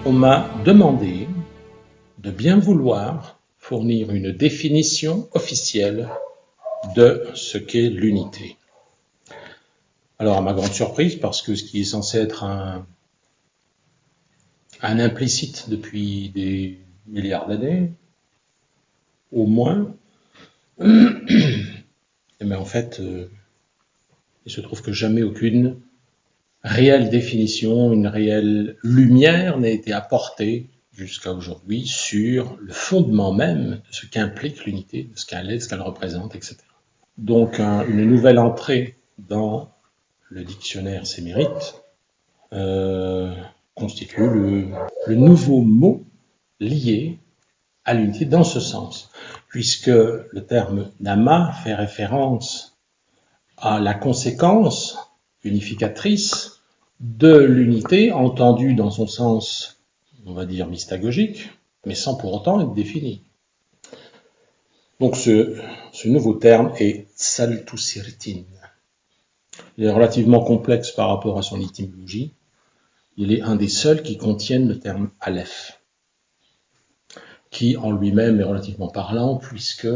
on m'a demandé de bien vouloir fournir une définition officielle de ce qu'est l'unité. Alors, à ma grande surprise, parce que ce qui est censé être un implicite depuis des milliards d'années, au moins, et bien en fait, il se trouve que jamais aucune réelle définition, une réelle lumière n'a été apportée jusqu'à aujourd'hui sur le fondement même de ce qu'implique l'unité, de ce qu'elle est, de ce qu'elle représente, etc. Donc, une nouvelle entrée dans le dictionnaire sémérite constitue le nouveau mot lié à l'unité dans ce sens, puisque le terme nama fait référence à la conséquence unificatrice de l'unité, entendue dans son sens, on va dire, mystagogique, mais sans pour autant être définie. Donc ce nouveau terme est Saltusirtin. Il est relativement complexe par rapport à son étymologie. Il est un des seuls qui contiennent le terme Aleph, qui en lui-même est relativement parlant, puisque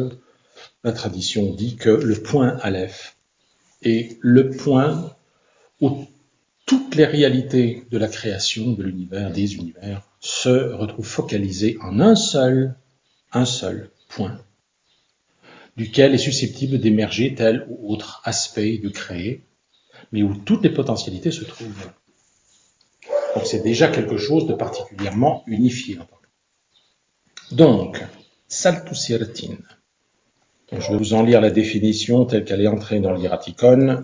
la tradition dit que le point Aleph est le point où toutes les réalités de la création, de l'univers, des univers, se retrouvent focalisées en un seul point, duquel est susceptible d'émerger tel ou autre aspect de créer, mais où toutes les potentialités se trouvent. Donc c'est déjà quelque chose de particulièrement unifié. Donc, Saltusirtin. Je vais vous en lire la définition telle qu'elle est entrée dans l'Iraticon.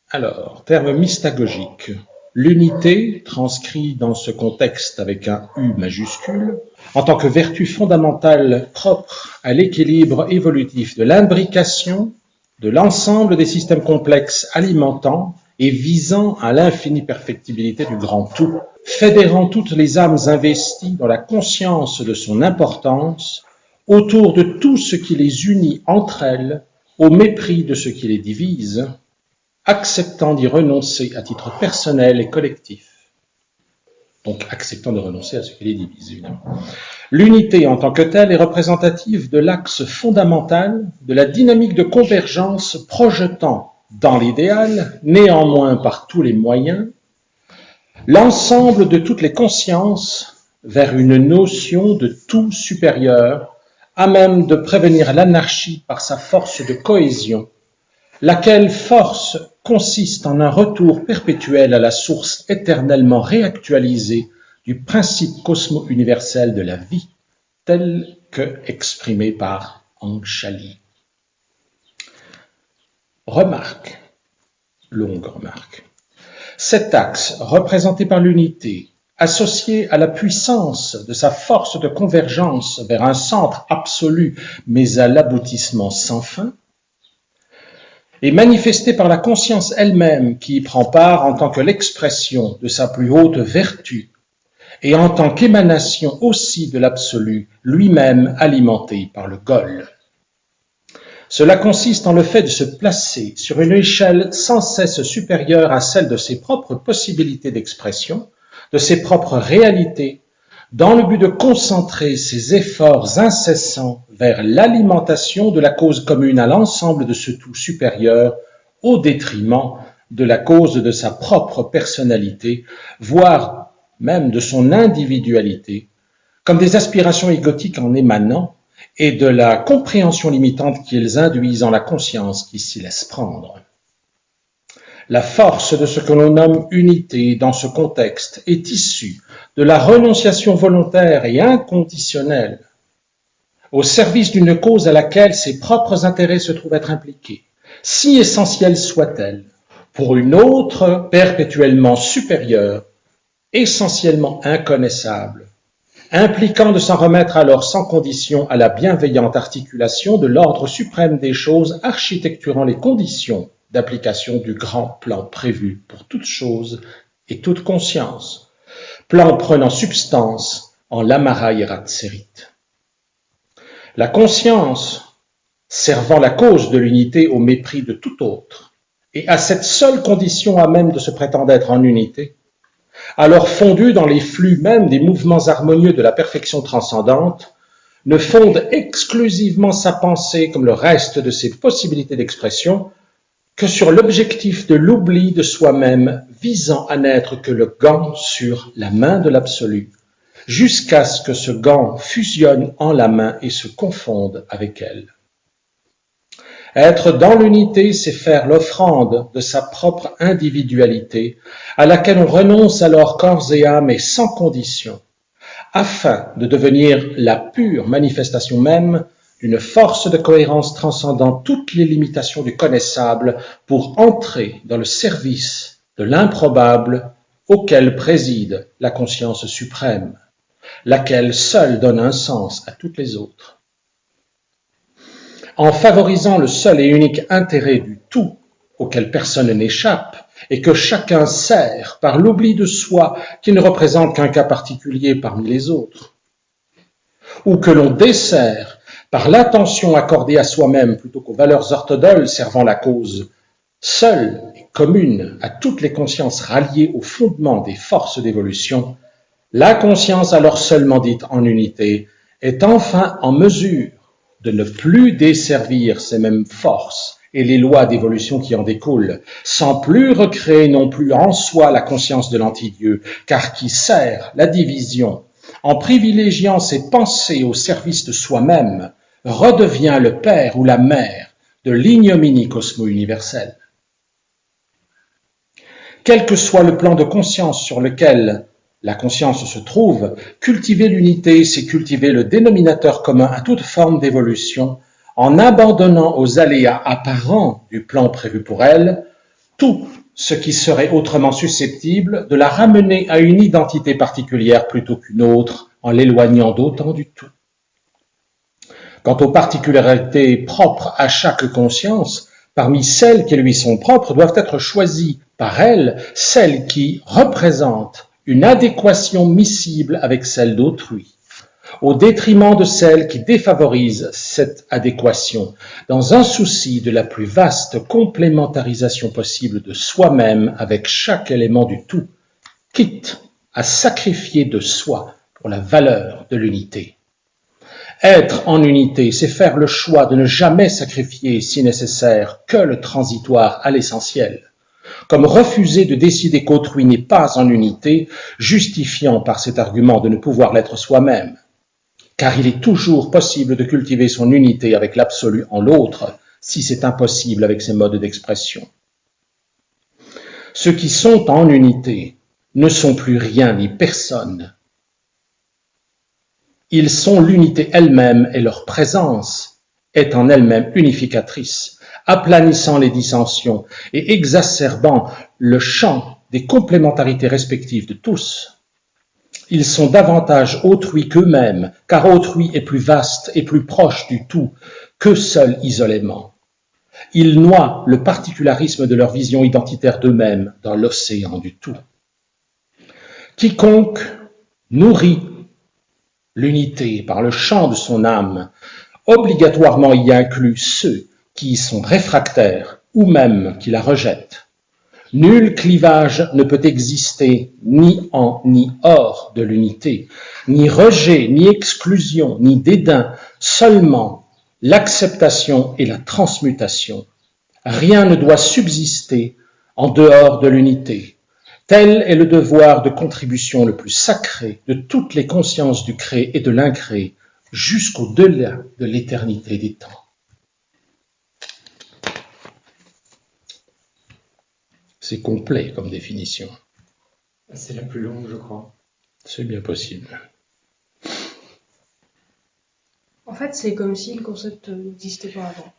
Alors, terme mystagogique. L'unité, transcrit dans ce contexte avec un U majuscule, en tant que vertu fondamentale propre à l'équilibre évolutif de l'imbrication de l'ensemble des systèmes complexes alimentant et visant à l'infinie perfectibilité du grand tout, fédérant toutes les âmes investies dans la conscience de son importance autour de tout ce qui les unit entre elles, au mépris de ce qui les divise, acceptant d'y renoncer à titre personnel et collectif. Donc, acceptant de renoncer à ce qui les divise, évidemment. L'unité en tant que telle est représentative de l'axe fondamental de la dynamique de convergence projetant, dans l'idéal, néanmoins par tous les moyens, l'ensemble de toutes les consciences vers une notion de tout supérieur, à même de prévenir l'anarchie par sa force de cohésion, laquelle force consiste en un retour perpétuel à la source éternellement réactualisée du principe cosmo-universel de la vie, tel que exprimé par Anshali. Remarque, longue remarque. Cet axe, représenté par l'unité, associé à la puissance de sa force de convergence vers un centre absolu, mais à l'aboutissement sans fin, est manifesté par la conscience elle-même qui y prend part en tant que l'expression de sa plus haute vertu et en tant qu'émanation aussi de l'absolu, lui-même alimenté par le Gol. Cela consiste en le fait de se placer sur une échelle sans cesse supérieure à celle de ses propres possibilités d'expression, de ses propres réalités, dans le but de concentrer ses efforts incessants vers l'alimentation de la cause commune à l'ensemble de ce tout supérieur, au détriment de la cause de sa propre personnalité, voire même de son individualité, comme des aspirations égotiques en émanant, et de la compréhension limitante qu'ils induisent en la conscience qui s'y laisse prendre. La force de ce que l'on nomme unité dans ce contexte est issue de la renonciation volontaire et inconditionnelle au service d'une cause à laquelle ses propres intérêts se trouvent être impliqués, si essentielle soit-elle, pour une autre perpétuellement supérieure, essentiellement inconnaissable, impliquant de s'en remettre alors sans condition à la bienveillante articulation de l'ordre suprême des choses architecturant les conditions d'application du grand plan prévu pour toute chose et toute conscience, plan prenant substance en l'Amaraïrat Serit. La conscience, servant la cause de l'unité au mépris de tout autre, et à cette seule condition à même de se prétendre être en unité, alors fondu dans les flux même des mouvements harmonieux de la perfection transcendante, ne fonde exclusivement sa pensée comme le reste de ses possibilités d'expression que sur l'objectif de l'oubli de soi-même visant à n'être que le gant sur la main de l'absolu, jusqu'à ce que ce gant fusionne en la main et se confonde avec elle. Être dans l'unité, c'est faire l'offrande de sa propre individualité, à laquelle on renonce alors corps et âme et sans condition, afin de devenir la pure manifestation même d'une force de cohérence transcendant toutes les limitations du connaissable pour entrer dans le service de l'improbable auquel préside la conscience suprême, laquelle seule donne un sens à toutes les autres. En favorisant le seul et unique intérêt du tout auquel personne n'échappe et que chacun sert par l'oubli de soi qui ne représente qu'un cas particulier parmi les autres, ou que l'on dessert par l'attention accordée à soi-même plutôt qu'aux valeurs orthodoxes servant la cause seule et commune à toutes les consciences ralliées au fondement des forces d'évolution, la conscience alors seulement dite en unité est enfin en mesure de ne plus desservir ces mêmes forces et les lois d'évolution qui en découlent, sans plus recréer non plus en soi la conscience de l'anti-Dieu, car qui sert la division, en privilégiant ses pensées au service de soi-même, redevient le père ou la mère de l'ignominie cosmo-universelle. Quel que soit le plan de conscience sur lequel la conscience se trouve, cultiver l'unité, c'est cultiver le dénominateur commun à toute forme d'évolution, en abandonnant aux aléas apparents du plan prévu pour elle tout ce qui serait autrement susceptible de la ramener à une identité particulière plutôt qu'une autre, en l'éloignant d'autant du tout. Quant aux particularités propres à chaque conscience, parmi celles qui lui sont propres doivent être choisies par elle celles qui représentent une adéquation miscible avec celle d'autrui, au détriment de celles qui défavorisent cette adéquation, dans un souci de la plus vaste complémentarisation possible de soi-même avec chaque élément du tout, quitte à sacrifier de soi pour la valeur de l'unité. Être en unité, c'est faire le choix de ne jamais sacrifier, si nécessaire, que le transitoire à l'essentiel, comme refuser de décider qu'autrui n'est pas en unité, justifiant par cet argument de ne pouvoir l'être soi-même. Car il est toujours possible de cultiver son unité avec l'absolu en l'autre, si c'est impossible avec ses modes d'expression. Ceux qui sont en unité ne sont plus rien ni personne. Ils sont l'unité elle-même et leur présence est en elle-même unificatrice, aplanissant les dissensions et exacerbant le champ des complémentarités respectives de tous. Ils sont davantage autrui qu'eux-mêmes, car autrui est plus vaste et plus proche du tout que seul isolément. Ils noient le particularisme de leur vision identitaire d'eux-mêmes dans l'océan du tout. Quiconque nourrit l'unité par le chant de son âme, obligatoirement y inclut ceux qui y sont réfractaires ou même qui la rejettent. Nul clivage ne peut exister ni en ni hors de l'unité, ni rejet, ni exclusion, ni dédain, seulement l'acceptation et la transmutation. Rien ne doit subsister en dehors de l'unité. Tel est le devoir de contribution le plus sacré de toutes les consciences du créé et de l'incréé, jusqu'au-delà de l'éternité des temps. C'est complet comme définition. C'est la plus longue, je crois. C'est bien possible. En fait, c'est comme si le concept n'existait pas avant.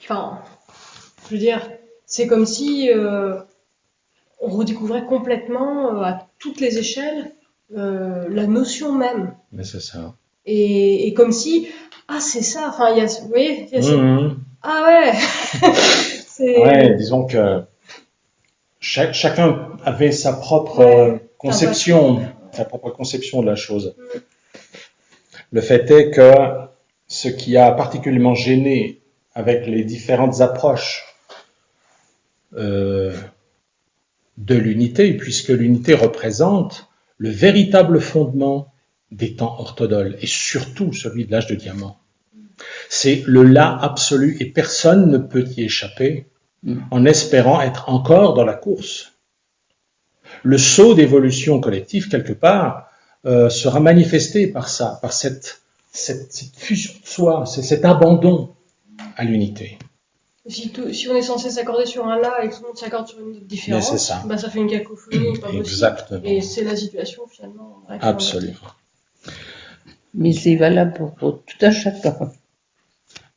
Enfin, je veux dire, c'est comme si on redécouvrait complètement, à toutes les échelles, la notion même. Mais c'est ça. Et comme si, ah, c'est ça, enfin, il y a, vous voyez, il y a ah ouais. Ouais, disons que chacun avait sa propre conception de la chose. Le fait est que ce qui a particulièrement gêné avec les différentes approches de l'unité, puisque l'unité représente le véritable fondement des temps orthodoles, et surtout celui de l'âge de diamant. C'est le là absolu, et personne ne peut y échapper en espérant être encore dans la course. Le saut d'évolution collective, quelque part, sera manifesté par ça, par cette fusion de soi, cet abandon à l'unité. Si on est censé s'accorder sur un là et que tout le monde s'accorde sur une autre différente, ça fait une cacophonie pas possible. Exactement. Et c'est la situation finalement. Absolument. Mais c'est valable pour tout un chacun.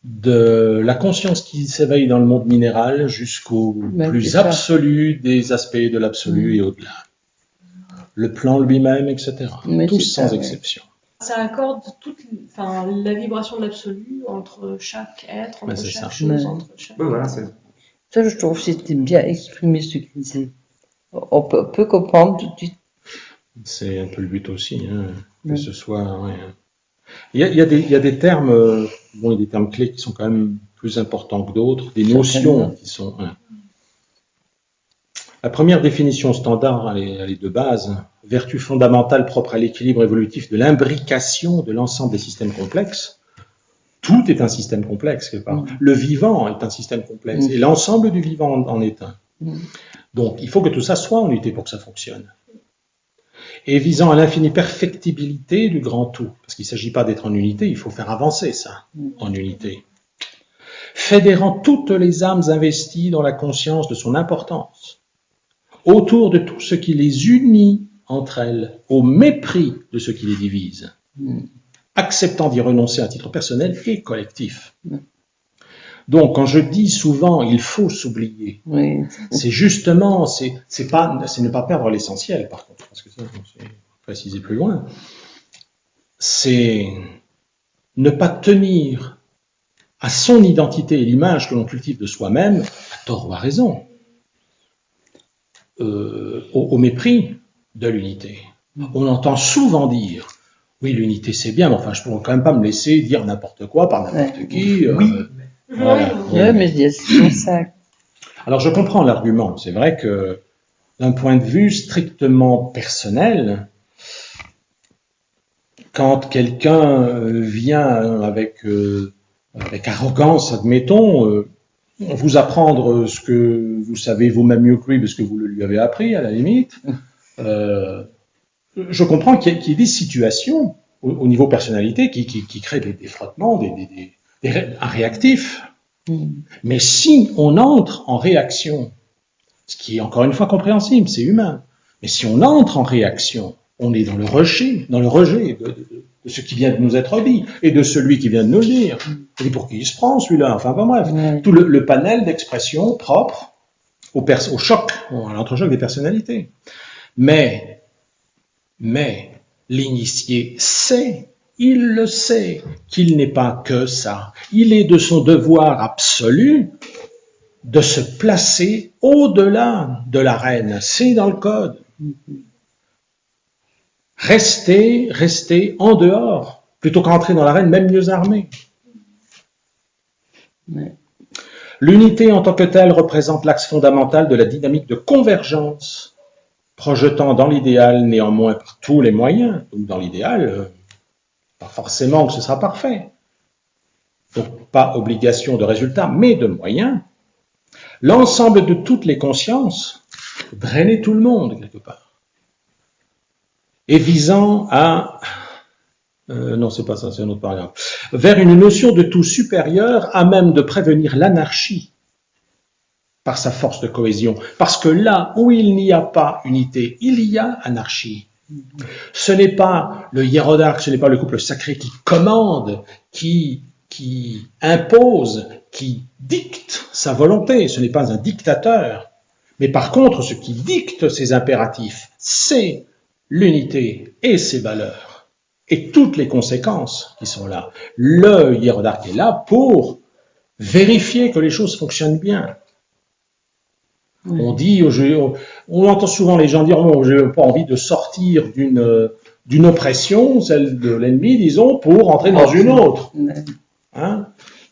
De la conscience qui s'éveille dans le monde minéral jusqu'au plus absolu des aspects de l'absolu et au-delà. Le plan lui-même, etc. Tous sans exception. Ça accorde la vibration de l'absolu entre chaque être, entre chaque chose, entre chaque... Voilà, ça, je trouve que c'était bien exprimé ce qu'il disait. On peut comprendre tout de suite. C'est un peu le but aussi, que ce soit... Ouais. Il y a des termes, il y a des termes clés qui sont quand même plus importants que d'autres, des notions qui sont... La première définition standard, elle est de base, vertu fondamentale propre à l'équilibre évolutif de l'imbrication de l'ensemble des systèmes complexes. Tout est un système complexe, quelque part. Le vivant est un système complexe, et l'ensemble du vivant en est un. Donc, il faut que tout ça soit en unité pour que ça fonctionne. Et visant à l'infinie perfectibilité du grand tout, parce qu'il ne s'agit pas d'être en unité, il faut faire avancer ça en unité. Fédérant toutes les âmes investies dans la conscience de son importance, autour de tout ce qui les unit entre elles, au mépris de ce qui les divise, acceptant d'y renoncer à titre personnel et collectif. Donc, quand je dis souvent « il faut s'oublier », c'est justement, c'est ne pas perdre l'essentiel, par contre, parce que ça, c'est précisé plus loin, c'est ne pas tenir à son identité et l'image que l'on cultive de soi-même, à tort ou à raison, au mépris de l'unité. On entend souvent dire « oui, l'unité c'est bien, mais enfin, je ne pourrais quand même pas me laisser dire n'importe quoi par n'importe qui. » mais c'est ça. Alors, je comprends l'argument. C'est vrai que, d'un point de vue strictement personnel, quand quelqu'un vient avec arrogance, admettons, vous apprendre ce que vous savez vous-même mieux que lui, parce que vous le lui avez appris, à la limite, je comprends qu'il y ait des situations, au niveau personnalité, qui créent des frottements, un réactif. Mais si on entre en réaction, ce qui est encore une fois compréhensible, c'est humain, mais si on entre en réaction, on est dans le rejet de ce qui vient de nous être dit, et de celui qui vient de nous le dire. Et pour qui il se prend, celui-là? Enfin, bon, bref. Tout le panel d'expressions propres au choc, à l'entrechoc des personnalités. Mais l'initié sait, il le sait, qu'il n'est pas que ça. Il est de son devoir absolu de se placer au-delà de l'arène. C'est dans le code. Rester en dehors, plutôt qu'entrer dans l'arène, même mieux armé. L'unité en tant que telle représente l'axe fondamental de la dynamique de convergence, projetant dans l'idéal néanmoins par tous les moyens. Donc dans l'idéal, pas forcément que ce sera parfait. Donc pas obligation de résultat, mais de moyens. L'ensemble de toutes les consciences, drainer tout le monde quelque part. Et visant à... non, c'est pas ça, c'est un autre paragraphe. Vers une notion de tout supérieur à même de prévenir l'anarchie par sa force de cohésion. Parce que là où il n'y a pas unité, il y a anarchie. Ce n'est pas le hiérodarque, ce n'est pas le couple sacré qui commande, qui impose, qui dicte sa volonté. Ce n'est pas un dictateur. Mais par contre, ce qui dicte ses impératifs, c'est l'unité et ses valeurs. Et toutes les conséquences qui sont là. Le hiérodarque est là pour vérifier que les choses fonctionnent bien. On dit, on entend souvent les gens dire oh, je n'ai pas envie de sortir d'une oppression, celle de l'ennemi, disons, pour entrer dans une autre. Hein?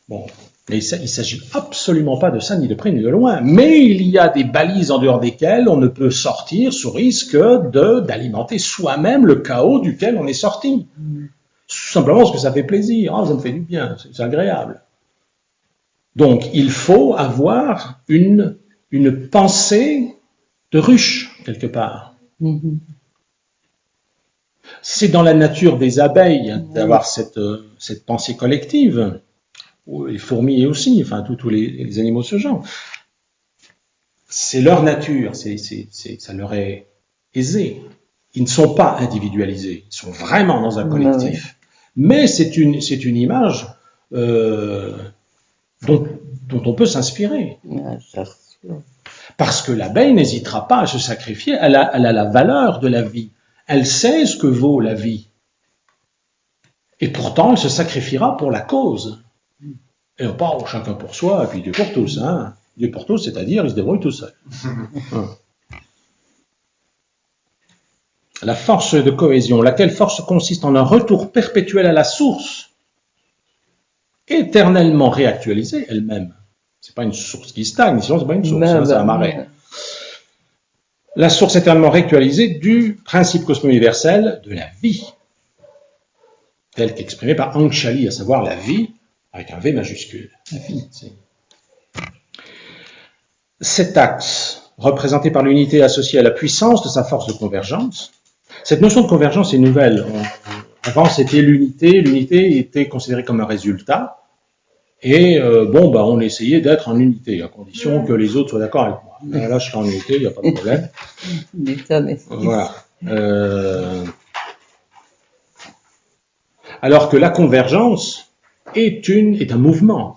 Bon, Mais il ne s'agit absolument pas de ça, ni de près, ni de loin. Mais il y a des balises en dehors desquelles on ne peut sortir sous risque d'alimenter soi-même le chaos duquel on est sorti. Tout simplement parce que ça fait plaisir, ça me fait du bien, c'est agréable. Donc, il faut avoir une pensée de ruche, quelque part. C'est dans la nature des abeilles d'avoir cette pensée collective. Les fourmis aussi, enfin tous les animaux de ce genre. C'est leur nature, ça leur est aisé. Ils ne sont pas individualisés, ils sont vraiment dans un collectif. Mais c'est une image dont on peut s'inspirer. Parce que l'abeille n'hésitera pas à se sacrifier, elle a la valeur de la vie. Elle sait ce que vaut la vie. Et pourtant, elle se sacrifiera pour la cause. Et pas chacun pour soi, et puis Dieu pour tous. Hein. Dieu pour tous, c'est-à-dire, il se débrouille tout seul. La force de cohésion, laquelle force consiste en un retour perpétuel à la source, éternellement réactualisée elle-même. C'est pas une source qui stagne, sinon c'est pas une source, c'est un marais. La source éternellement réactualisée du principe cosmo-universel de la vie, tel qu'exprimé par Anshali, à savoir la vie, avec un V majuscule. La vie, cet axe, représenté par l'unité associée à la puissance de sa force de convergence, cette notion de convergence est nouvelle. Avant, c'était l'unité. L'unité était considérée comme un résultat. Et on essayait d'être en unité, à condition que les autres soient d'accord avec moi. Là, je suis en unité, il n'y a pas de problème. Voilà. Alors que la convergence est un mouvement.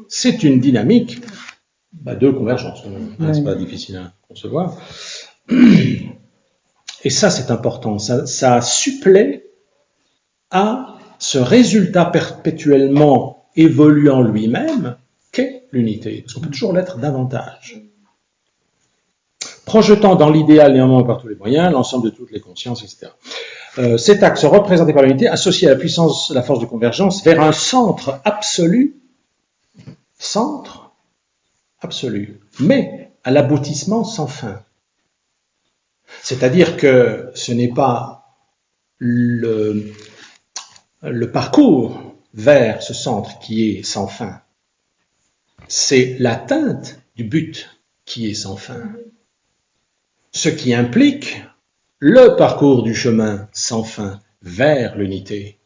C'est une dynamique de convergence. C'est pas difficile à concevoir. Et ça, c'est important. Ça supplée à ce résultat perpétuellement évoluant lui-même qu'est l'unité. Parce qu'on peut toujours l'être davantage. Projetant dans l'idéal néanmoins par tous les moyens, l'ensemble de toutes les consciences, etc. Cet axe représenté par l'unité, associé à la puissance, la force de convergence, vers un centre absolu, mais à l'aboutissement sans fin. C'est-à-dire que ce n'est pas le parcours vers ce centre qui est sans fin. C'est l'atteinte du but qui est sans fin. Ce qui implique le parcours du chemin sans fin vers l'unité,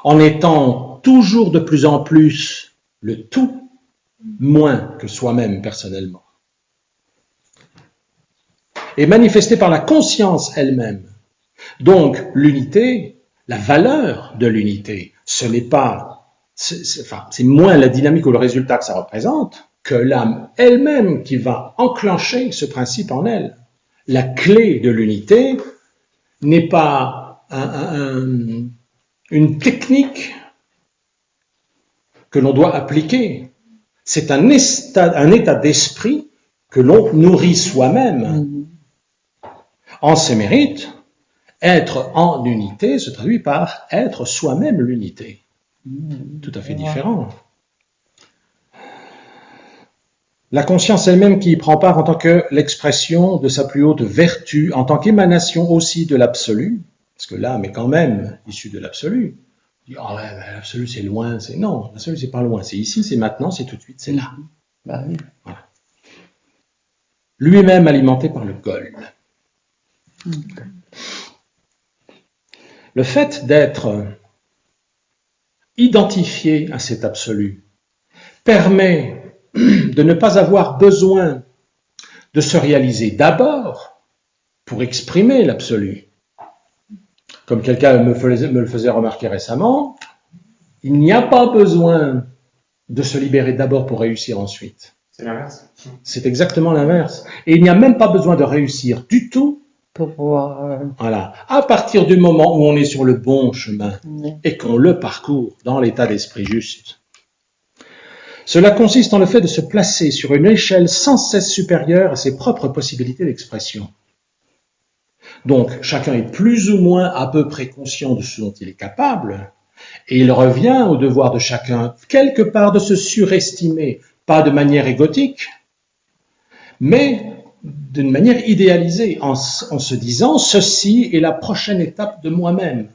en étant toujours de plus en plus le tout, moins que soi-même personnellement. Et manifesté par la conscience elle-même. Donc, l'unité, la valeur de l'unité, ce n'est pas, c'est moins la dynamique ou le résultat que ça représente que l'âme elle-même qui va enclencher ce principe en elle. La clé de l'unité n'est pas une technique que l'on doit appliquer. C'est un état d'esprit que l'on nourrit soi-même. En ses mérites, être en unité se traduit par être soi-même l'unité. Tout à fait différent. La conscience elle-même qui y prend part en tant que l'expression de sa plus haute vertu, en tant qu'émanation aussi de l'absolu, parce que l'âme est quand même issue de l'absolu. On dit, l'absolu c'est loin, non, l'absolu c'est pas loin, c'est ici, c'est maintenant, c'est tout de suite, c'est là. Voilà. Lui-même alimenté par le goal. Le fait d'être identifié à cet absolu permet de ne pas avoir besoin de se réaliser d'abord pour exprimer l'absolu. Comme quelqu'un me le faisait remarquer récemment, il n'y a pas besoin de se libérer d'abord pour réussir ensuite. C'est l'inverse. C'est exactement l'inverse. Et il n'y a même pas besoin de réussir du tout pour pouvoir... Voilà. À partir du moment où on est sur le bon chemin et qu'on le parcourt dans l'état d'esprit juste. Cela consiste en le fait de se placer sur une échelle sans cesse supérieure à ses propres possibilités d'expression. Donc, chacun est plus ou moins à peu près conscient de ce dont il est capable, Et il revient au devoir de chacun, quelque part, de se surestimer, pas de manière égotique, mais d'une manière idéalisée, en se disant, ceci est la prochaine étape de moi-même.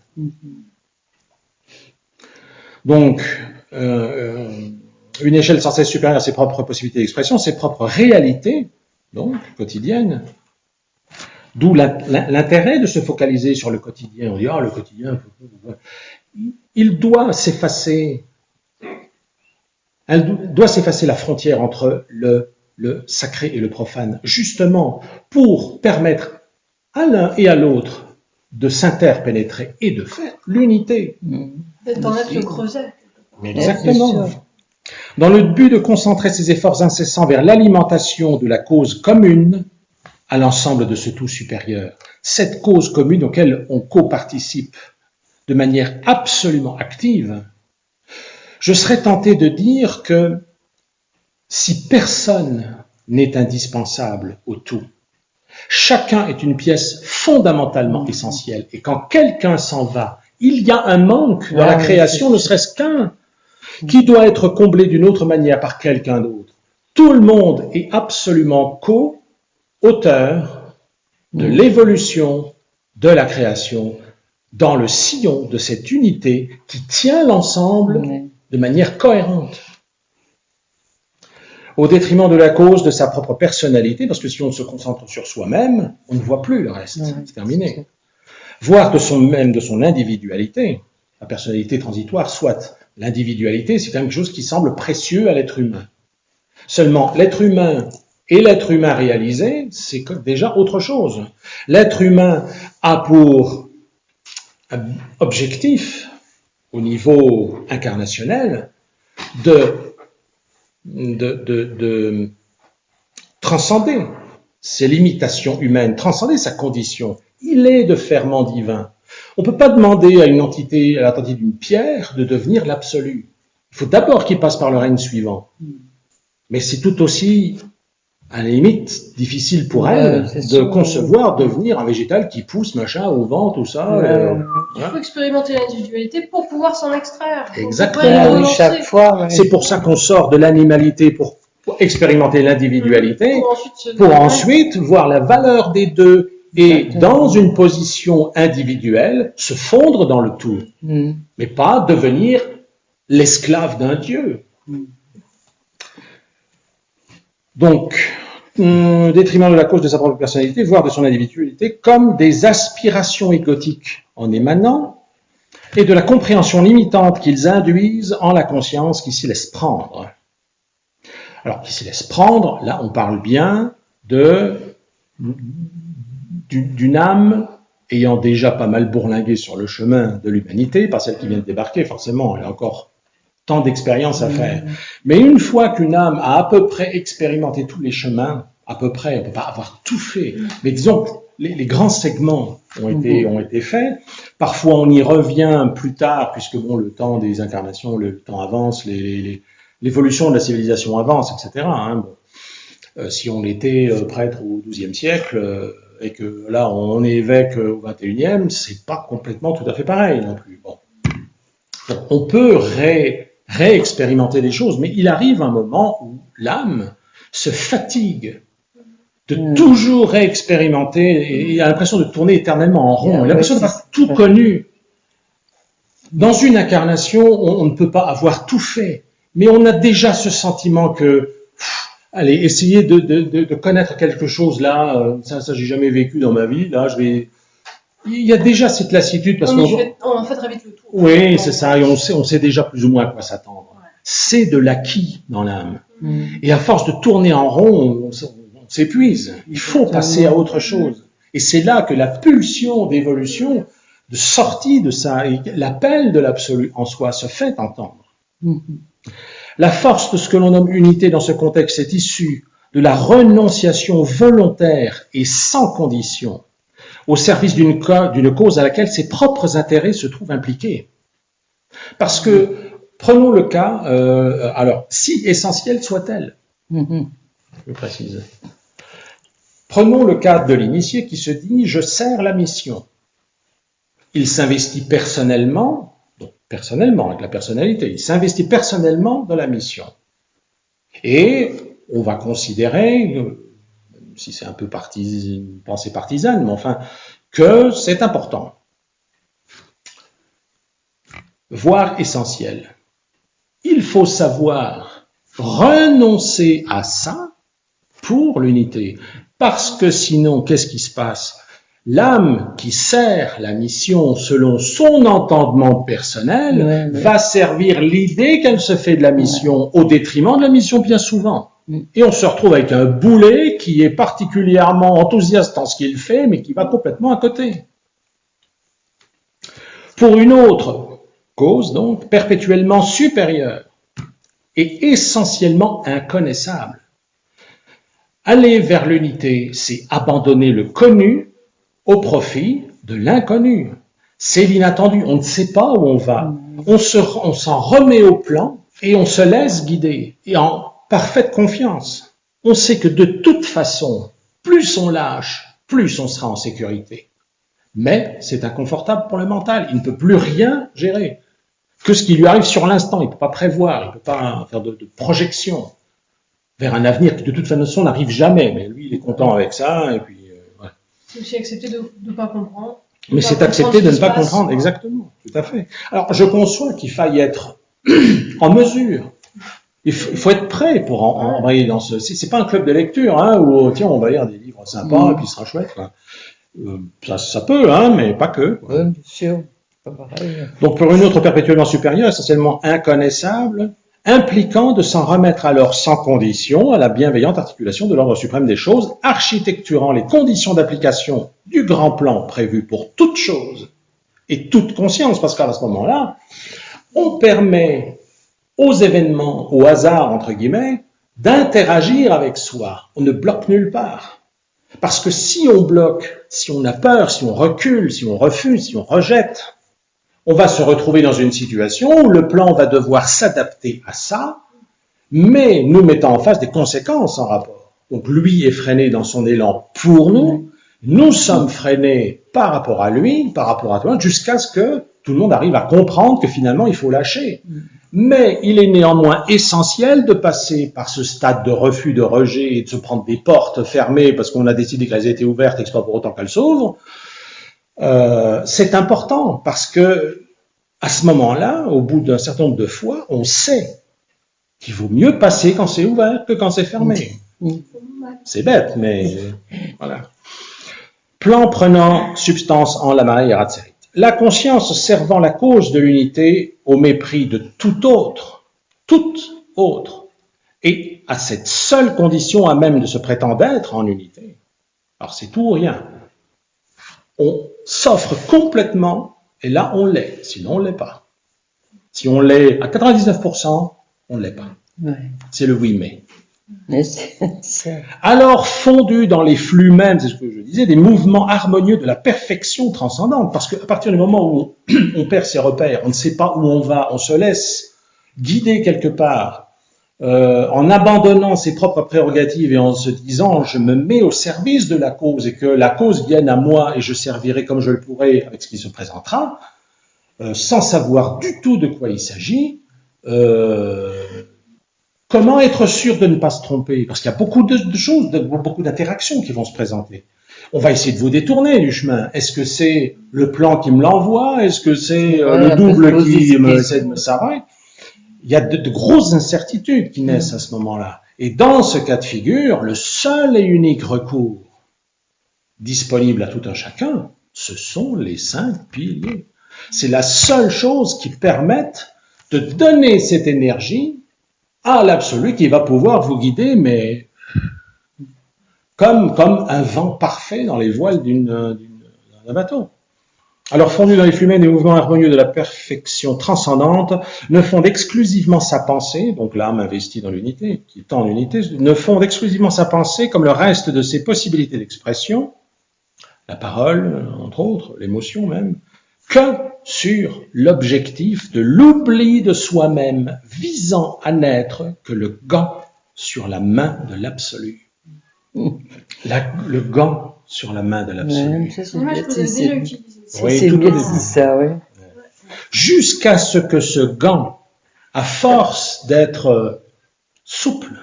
Donc, une échelle sans cesse supérieure à ses propres possibilités d'expression, ses propres réalités, donc, quotidiennes, d'où l'intérêt de se focaliser sur le quotidien. On dit, le quotidien, il doit s'effacer. Elle doit s'effacer la frontière entre le sacré et le profane, justement pour permettre à l'un et à l'autre de s'interpénétrer et de faire l'unité. D'en être le creuset. Exactement. Dans le but de concentrer ses efforts incessants vers l'alimentation de la cause commune à l'ensemble de ce tout supérieur. Cette cause commune auquel on coparticipe de manière absolument active, je serais tenté de dire que si personne n'est indispensable au tout, chacun est une pièce fondamentalement essentielle. Et quand quelqu'un s'en va, il y a un manque dans la création, ne serait-ce qu'un, qui doit être comblé d'une autre manière par quelqu'un d'autre. Tout le monde est absolument co-auteur de l'évolution de la création dans le sillon de cette unité qui tient l'ensemble de manière cohérente. Au détriment de la cause, de sa propre personnalité, parce que si on se concentre sur soi-même, on ne voit plus le reste, c'est terminé. Voire de son individualité, la personnalité transitoire, soit l'individualité, c'est quelque chose qui semble précieux à l'être humain. Seulement, l'être humain et l'être humain réalisé, c'est déjà autre chose. L'être humain a pour objectif, au niveau incarnationnel, de transcender ses limitations humaines, transcender sa condition. Il est de ferment divin. On ne peut pas demander à une entité, à l'entité d'une pierre, de devenir l'absolu. Il faut d'abord qu'il passe par le règne suivant. Mais c'est tout aussi, à la limite, difficile pour elle de concevoir devenir un végétal qui pousse, machin, au vent, tout ça. Il faut expérimenter l'individualité pour pouvoir s'en extraire. Exactement. Chaque fois. C'est pour ça qu'on sort de l'animalité pour expérimenter l'individualité, pour ensuite voir la valeur des deux et, dans une position individuelle, se fondre dans le tout. Mais pas devenir l'esclave d'un Dieu. Donc, détriment de la cause de sa propre personnalité, voire de son individualité, comme des aspirations égotiques en émanant, et de la compréhension limitante qu'ils induisent en la conscience qui s'y laisse prendre. Alors, qui s'y laisse prendre, là, on parle bien d'une âme ayant déjà pas mal bourlingué sur le chemin de l'humanité, pas celle qui vient de débarquer, forcément, elle a encore tant d'expérience à faire. Mais une fois qu'une âme a à peu près expérimenté tous les chemins, à peu près, on ne peut pas avoir tout fait, mais disons, les grands segments ont été faits. Parfois, on y revient plus tard, puisque bon, le temps des incarnations, le temps avance, l'évolution de la civilisation avance, etc. Si on était prêtre au XIIe siècle, et que là, on est évêque au XXIe, c'est pas complètement tout à fait pareil non plus. Bon. Donc, on peut réexpérimenter les choses, mais il arrive un moment où l'âme se fatigue de toujours réexpérimenter et a l'impression de tourner éternellement en rond. Il a l'impression d'avoir tout connu. Dans une incarnation, on ne peut pas avoir tout fait, mais on a déjà ce sentiment que, allez, essayer de connaître quelque chose là, ça j'ai jamais vécu dans ma vie, là il y a déjà cette lassitude parce on en fait très vite le tour. Oui, c'est ça, et on sait déjà plus ou moins à quoi s'attendre. Ouais. C'est de l'acquis dans l'âme. Et à force de tourner en rond, on s'épuise. Il faut passer à autre chose. Et c'est là que la pulsion d'évolution, de sortie de ça, et l'appel de l'absolu en soi se fait entendre. La force de ce que l'on nomme unité dans ce contexte est issue de la renonciation volontaire et sans condition au service d'une cause à laquelle ses propres intérêts se trouvent impliqués. Parce que, prenons le cas, alors, si essentielle soit-elle, je précise. Prenons le cas de l'initié qui se dit « je sers la mission ». Il s'investit personnellement, donc personnellement, avec la personnalité. Il s'investit personnellement dans la mission. Et on va considérer, si c'est un peu pensée partisane, mais enfin, que c'est important, voire essentiel. Il faut savoir renoncer à ça pour l'unité. Parce que sinon, qu'est-ce qui se passe? L'âme qui sert la mission selon son entendement personnel va servir l'idée qu'elle se fait de la mission au détriment de la mission bien souvent. Et on se retrouve avec un boulet qui est particulièrement enthousiaste en ce qu'il fait, mais qui va complètement à côté. Pour une autre cause, donc, perpétuellement supérieure et essentiellement inconnaissable. Aller vers l'unité, c'est abandonner le connu au profit de l'inconnu. C'est l'inattendu, on ne sait pas où on va. On s'en remet au plan et on se laisse guider, et en parfaite confiance. On sait que de toute façon, plus on lâche, plus on sera en sécurité. Mais c'est inconfortable pour le mental, il ne peut plus rien gérer. Que ce qui lui arrive sur l'instant, il ne peut pas prévoir, il ne peut pas faire de projection vers un avenir qui de toute façon n'arrive jamais. Mais lui, il est content avec ça, et puis voilà. C'est aussi accepter de ne pas comprendre. Mais c'est accepter de ne pas comprendre, exactement, tout à fait. Alors, je conçois qu'il faille être en mesure. Il faut être prêt pour embrayer dans ce... C'est pas un club de lecture, hein, où, tiens, on va lire des livres sympas, et puis ce sera chouette, quoi. Ça peut, hein, mais pas que. Oui, bien sûr. Pas pareil. Donc, pour une autre perpétuellement supérieure, essentiellement inconnaissable, impliquant de s'en remettre alors sans condition à la bienveillante articulation de l'ordre suprême des choses, architecturant les conditions d'application du grand plan prévu pour toute chose et toute conscience, parce qu'à ce moment-là, on permet aux événements, au hasard, entre guillemets, d'interagir avec soi. On ne bloque nulle part. Parce que si on bloque, si on a peur, si on recule, si on refuse, si on rejette, on va se retrouver dans une situation où le plan va devoir s'adapter à ça, mais nous mettant en face des conséquences en rapport. Donc lui est freiné dans son élan pour nous, nous sommes freinés par rapport à lui, par rapport à toi, jusqu'à ce que tout le monde arrive à comprendre que finalement il faut lâcher. Mais il est néanmoins essentiel de passer par ce stade de refus, de rejet et de se prendre des portes fermées parce qu'on a décidé qu'elles étaient ouvertes et que c'est pas pour autant qu'elles s'ouvrent. C'est important parce que à ce moment-là, au bout d'un certain nombre de fois, on sait qu'il vaut mieux passer quand c'est ouvert que quand c'est fermé. C'est bête, mais voilà. Plan prenant substance en la Maya Ratzerit. La conscience servant la cause de l'unité au mépris de toute autre, et à cette seule condition à même de se prétendre être en unité. Alors c'est tout ou rien. On s'offre complètement, et là on l'est, sinon on ne l'est pas. Si on l'est à 99%, on ne l'est pas. Ouais. C'est le oui mais. Ça. Alors fondu dans les flux mêmes, c'est ce que je disais, des mouvements harmonieux de la perfection transcendante, parce qu'à partir du moment où on perd ses repères, on ne sait pas où on va, on se laisse guider quelque part, en abandonnant ses propres prérogatives et en se disant je me mets au service de la cause et que la cause vienne à moi et je servirai comme je le pourrai avec ce qui se présentera, sans savoir du tout de quoi il s'agit, comment être sûr de ne pas se tromper? Parce qu'il y a beaucoup de choses, beaucoup d'interactions qui vont se présenter. On va essayer de vous détourner du chemin. Est-ce que c'est le plan qui me l'envoie? Est-ce que c'est le double qui essaie de me s'arrêter? Il y a de grosses incertitudes qui naissent à ce moment-là. Et dans ce cas de figure, le seul et unique recours disponible à tout un chacun, ce sont les 5 piliers. C'est la seule chose qui permette de donner cette énergie à l'absolu qui va pouvoir vous guider, mais comme un vent parfait dans les voiles d'un bateau. Alors, fondu dans les flux mêmes des mouvements harmonieux de la perfection transcendante, ne fonde exclusivement sa pensée, donc l'âme investie dans l'unité, qui est en unité, ne fonde exclusivement sa pensée comme le reste de ses possibilités d'expression, la parole, entre autres, l'émotion même, que sur l'objectif de l'oubli de soi-même, visant à n'être que le gant sur la main de l'absolu. Le gant sur la main de l'absolu. Moi, je peux déjà utiliser ça. Oui, C'est tout bien au début. dit ça, oui. jusqu'à ce que ce gant, à force d'être souple,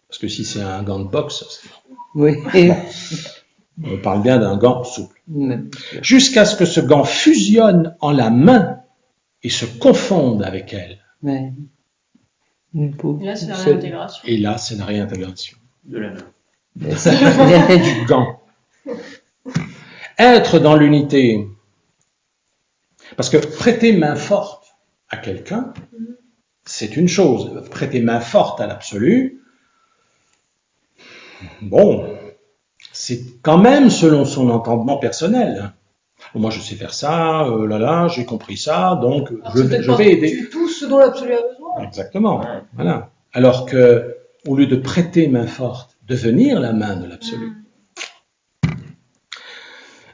parce que si c'est un gant de boxe, Oui. on parle bien d'un gant souple, Mais- jusqu'à ce que ce gant fusionne en la main et se confonde avec elle. mais- une peau Et là, c'est la seule. réintégration. Et là, c'est la réintégration De la main. Mais c'est- du gant. Être dans l'unité. Parce que prêter main forte à quelqu'un, c'est une chose. Prêter main forte à l'absolu, bon, c'est quand même selon son entendement personnel. Moi, je sais faire ça, j'ai compris ça, donc Alors, je c'est peut-être vais pas aider. du tout ce dont l'absolu a besoin. Exactement. Voilà. Alors que, au lieu de prêter main forte, devenir la main de l'absolu.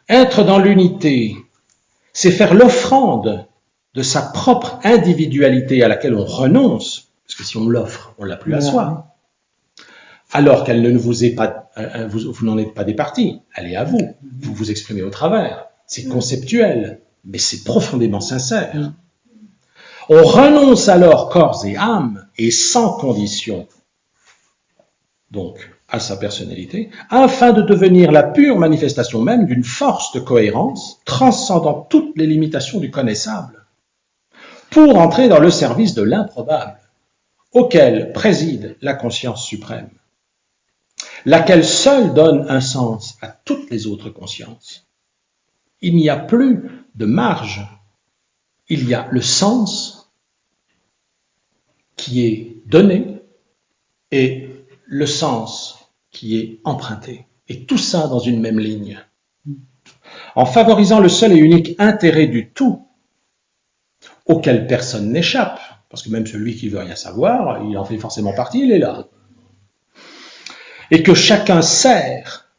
Être dans l'unité, c'est faire l'offrande de sa propre individualité à laquelle on renonce, parce que si on l'offre, on l'a plus à Voilà. soi. Alors qu'elle ne vous est pas, vous n'en êtes pas départi, elle est à vous. Vous vous exprimez au travers. C'est conceptuel, mais c'est profondément sincère. On renonce alors corps et âme, et sans condition, donc à sa personnalité, afin de devenir la pure manifestation même d'une force de cohérence transcendant toutes les limitations du connaissable, pour entrer dans le service de l'improbable, auquel préside la conscience suprême, laquelle seule donne un sens à toutes les autres consciences. Il n'y a plus de marge, il y a le sens qui est donné et le sens qui est emprunté. Et tout ça dans une même ligne. En favorisant le seul et unique intérêt du tout, auquel personne n'échappe, parce que même celui qui veut rien savoir, il en fait forcément partie, il est là. Et que chacun sert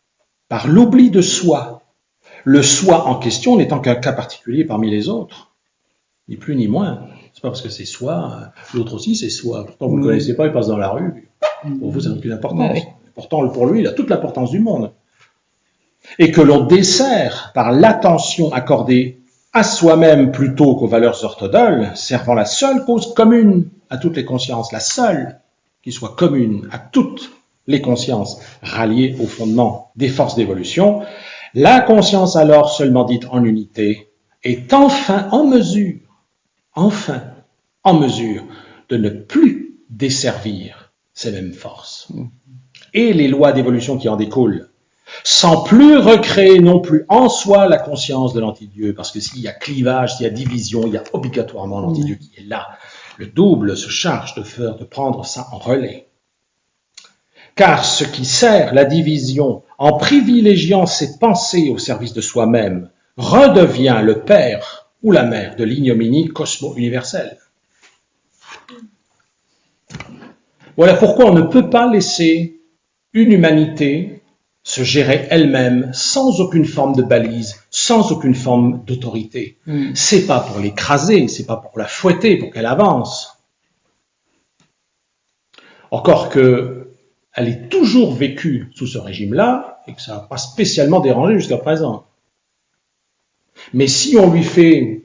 par l'oubli de soi, le soi en question n'étant qu'un cas particulier parmi les autres, ni plus ni moins. C'est pas parce que c'est soi, l'autre aussi c'est soi. Pourtant vous ne le connaissez pas, il passe dans la rue. Pour vous, ça n'a aucune importance. Oui. Pourtant, pour lui, il a toute l'importance du monde. Et que l'on dessert par l'attention accordée à soi-même plutôt qu'aux valeurs orthodoles, servant la seule cause commune à toutes les consciences, la seule qui soit commune à toutes les consciences ralliées au fondement des forces d'évolution, la conscience alors seulement dite en unité est enfin en mesure de ne plus desservir ces mêmes forces et les lois d'évolution qui en découlent, sans plus recréer non plus en soi la conscience de l'anti-Dieu, parce que s'il y a clivage, s'il y a division, il y a obligatoirement l'anti-Dieu qui est là. Le double se charge de prendre ça en relais. Car ce qui sert la division en privilégiant ses pensées au service de soi-même redevient le père ou la mère de l'ignominie cosmo-universelle. Voilà pourquoi on ne peut pas laisser une humanité se gérer elle-même sans aucune forme de balise, sans aucune forme d'autorité. C'est pas pour l'écraser, c'est pas pour la fouetter pour qu'elle avance. Encore que elle est toujours vécue sous ce régime-là et que ça n'a pas spécialement dérangé jusqu'à présent. Mais si on lui fait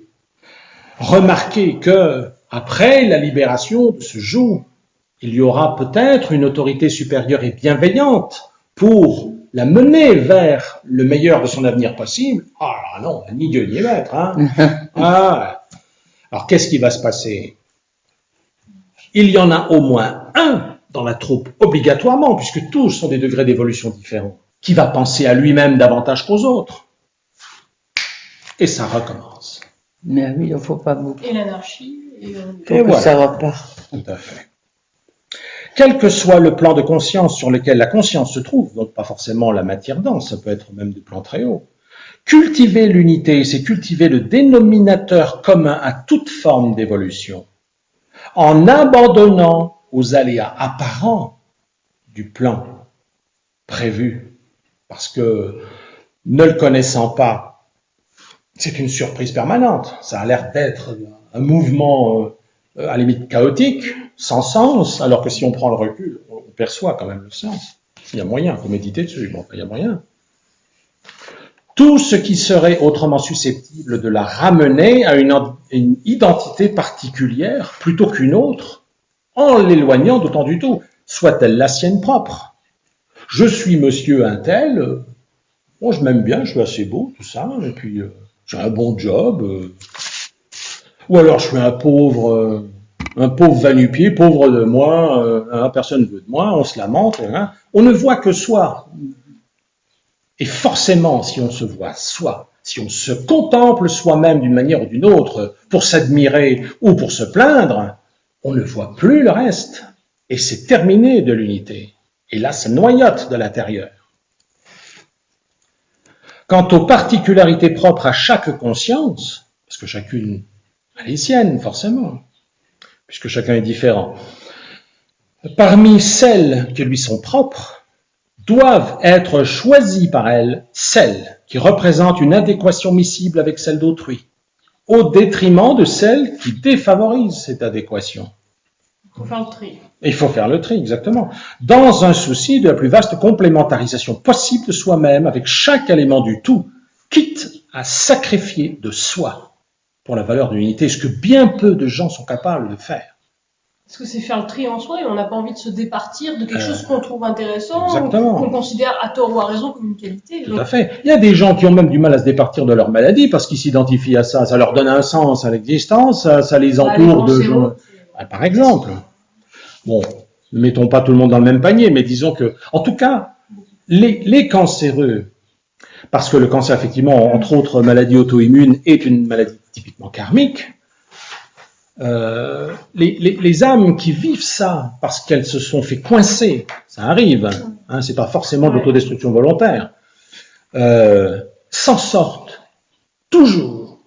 remarquer que après la libération de ce joug, il y aura peut-être une autorité supérieure et bienveillante pour la mener vers le meilleur de son avenir possible. Ah non, ni Dieu ni maître. Hein. Ah. Alors qu'est-ce qui va se passer? Il y en a au moins un dans la troupe, obligatoirement, puisque tous sont des degrés d'évolution différents, qui va penser à lui-même davantage qu'aux autres. Et ça recommence. Mais oui, il ne faut pas beaucoup. Et l'anarchie. Et Faut Et que voilà. ça repart. Tout à fait. Quel que soit le plan de conscience sur lequel la conscience se trouve, donc pas forcément la matière dense, ça peut être même des plans très hauts, cultiver l'unité, c'est cultiver le dénominateur commun à toute forme d'évolution, en abandonnant aux aléas apparents du plan prévu, parce que ne le connaissant pas, c'est une surprise permanente, ça a l'air d'être un mouvement à la limite chaotique, sans sens, alors que si on prend le recul, on perçoit quand même le sens. Il y a moyen, il faut méditer dessus, bon, il y a moyen. tout ce qui serait autrement susceptible de la ramener à une identité particulière plutôt qu'une autre, en l'éloignant d'autant du tout, soit-elle la sienne propre. Je suis monsieur un tel, bon, je m'aime bien, je suis assez beau, tout ça, et puis j'ai un bon job, ou alors je suis un pauvre va-nu-pied, pauvre de moi, personne ne veut de moi, on se lamente, hein. On ne voit que soi. Et forcément, si on se voit soi, si on se contemple soi-même d'une manière ou d'une autre pour s'admirer ou pour se plaindre, on ne voit plus le reste. Et c'est terminé de l'unité. Et là, ça noyote de l'intérieur. Quant aux particularités propres à chaque conscience, parce que chacune a les siennes, forcément, puisque chacun est différent, parmi celles qui lui sont propres, doivent être choisies par elle celles qui représentent une adéquation miscible avec celle d'autrui, au détriment de celles qui défavorisent cette adéquation. Il faut faire le tri. Il faut faire le tri, exactement, dans un souci de la plus vaste complémentarisation possible de soi-même avec chaque élément du tout, quitte à sacrifier de soi pour la valeur de l'unité, ce que bien peu de gens sont capables de faire. Parce que c'est faire le tri en soi et on n'a pas envie de se départir de quelque chose qu'on trouve intéressant, exactement. Qu'on considère à tort ou à raison comme une qualité. Tout à fait. Il y a des gens qui ont même du mal à se départir de leur maladie parce qu'ils s'identifient à ça, ça leur donne un sens à l'existence, ça les entoure de gens. Par exemple. Bon, ne mettons pas tout le monde dans le même panier, mais disons que, en tout cas, les cancéreux, parce que le cancer, effectivement, entre autres maladies auto-immunes, est une maladie typiquement karmique, les âmes qui vivent ça parce qu'elles se sont fait coincer, ça arrive, hein, c'est pas forcément de l'autodestruction volontaire, s'en sortent toujours,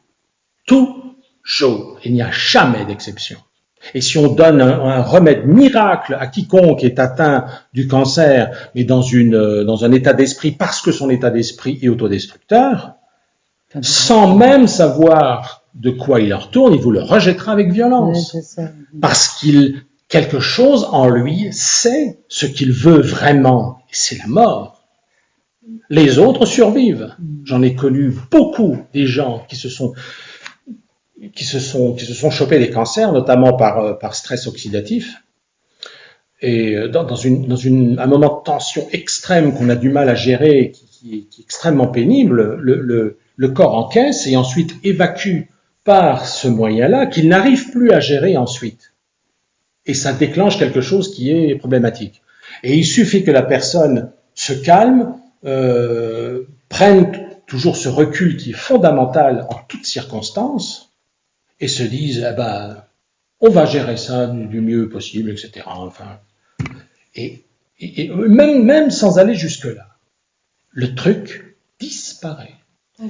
il n'y a jamais d'exception. Et si on donne un remède miracle à quiconque est atteint du cancer, mais dans un état d'esprit, parce que son état d'esprit est autodestructeur, sans même savoir de quoi il en retourne, il vous le rejettera avec violence. Parce quelque chose en lui sait ce qu'il veut vraiment, et c'est la mort. Les autres survivent. J'en ai connu beaucoup des gens qui se sont chopés des cancers, notamment par stress oxydatif, et dans un moment de tension extrême qu'on a du mal à gérer, qui est extrêmement pénible, le corps encaisse et ensuite évacue par ce moyen-là qu'il n'arrive plus à gérer ensuite. Et ça déclenche quelque chose qui est problématique. Et il suffit que la personne se calme, prenne toujours ce recul qui est fondamental en toutes circonstances, et se disent, eh ben, on va gérer ça du mieux possible, etc. Enfin, et même sans aller jusque-là, le truc disparaît.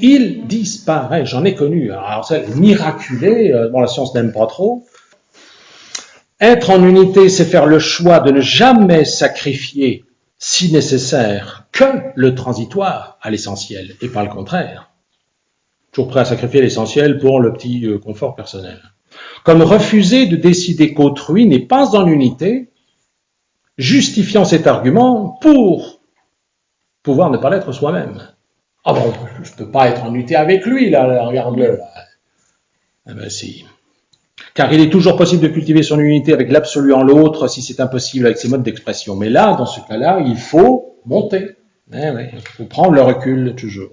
Il disparaît. J'en ai connu. Alors, ça, miraculé, bon, la science n'aime pas trop. Être en unité, c'est faire le choix de ne jamais sacrifier, si nécessaire, que le transitoire à l'essentiel, et pas le contraire. Toujours prêt à sacrifier l'essentiel pour le petit confort personnel. Comme refuser de décider qu'autrui n'est pas en unité, justifiant cet argument pour pouvoir ne pas l'être soi-même. Ah bon, je ne peux pas être en unité avec lui, là, regarde-le. Là. Eh ben si. Car il est toujours possible de cultiver son unité avec l'absolu en l'autre si c'est impossible avec ses modes d'expression. Mais là, dans ce cas-là, il faut monter. Il faut prendre le recul toujours.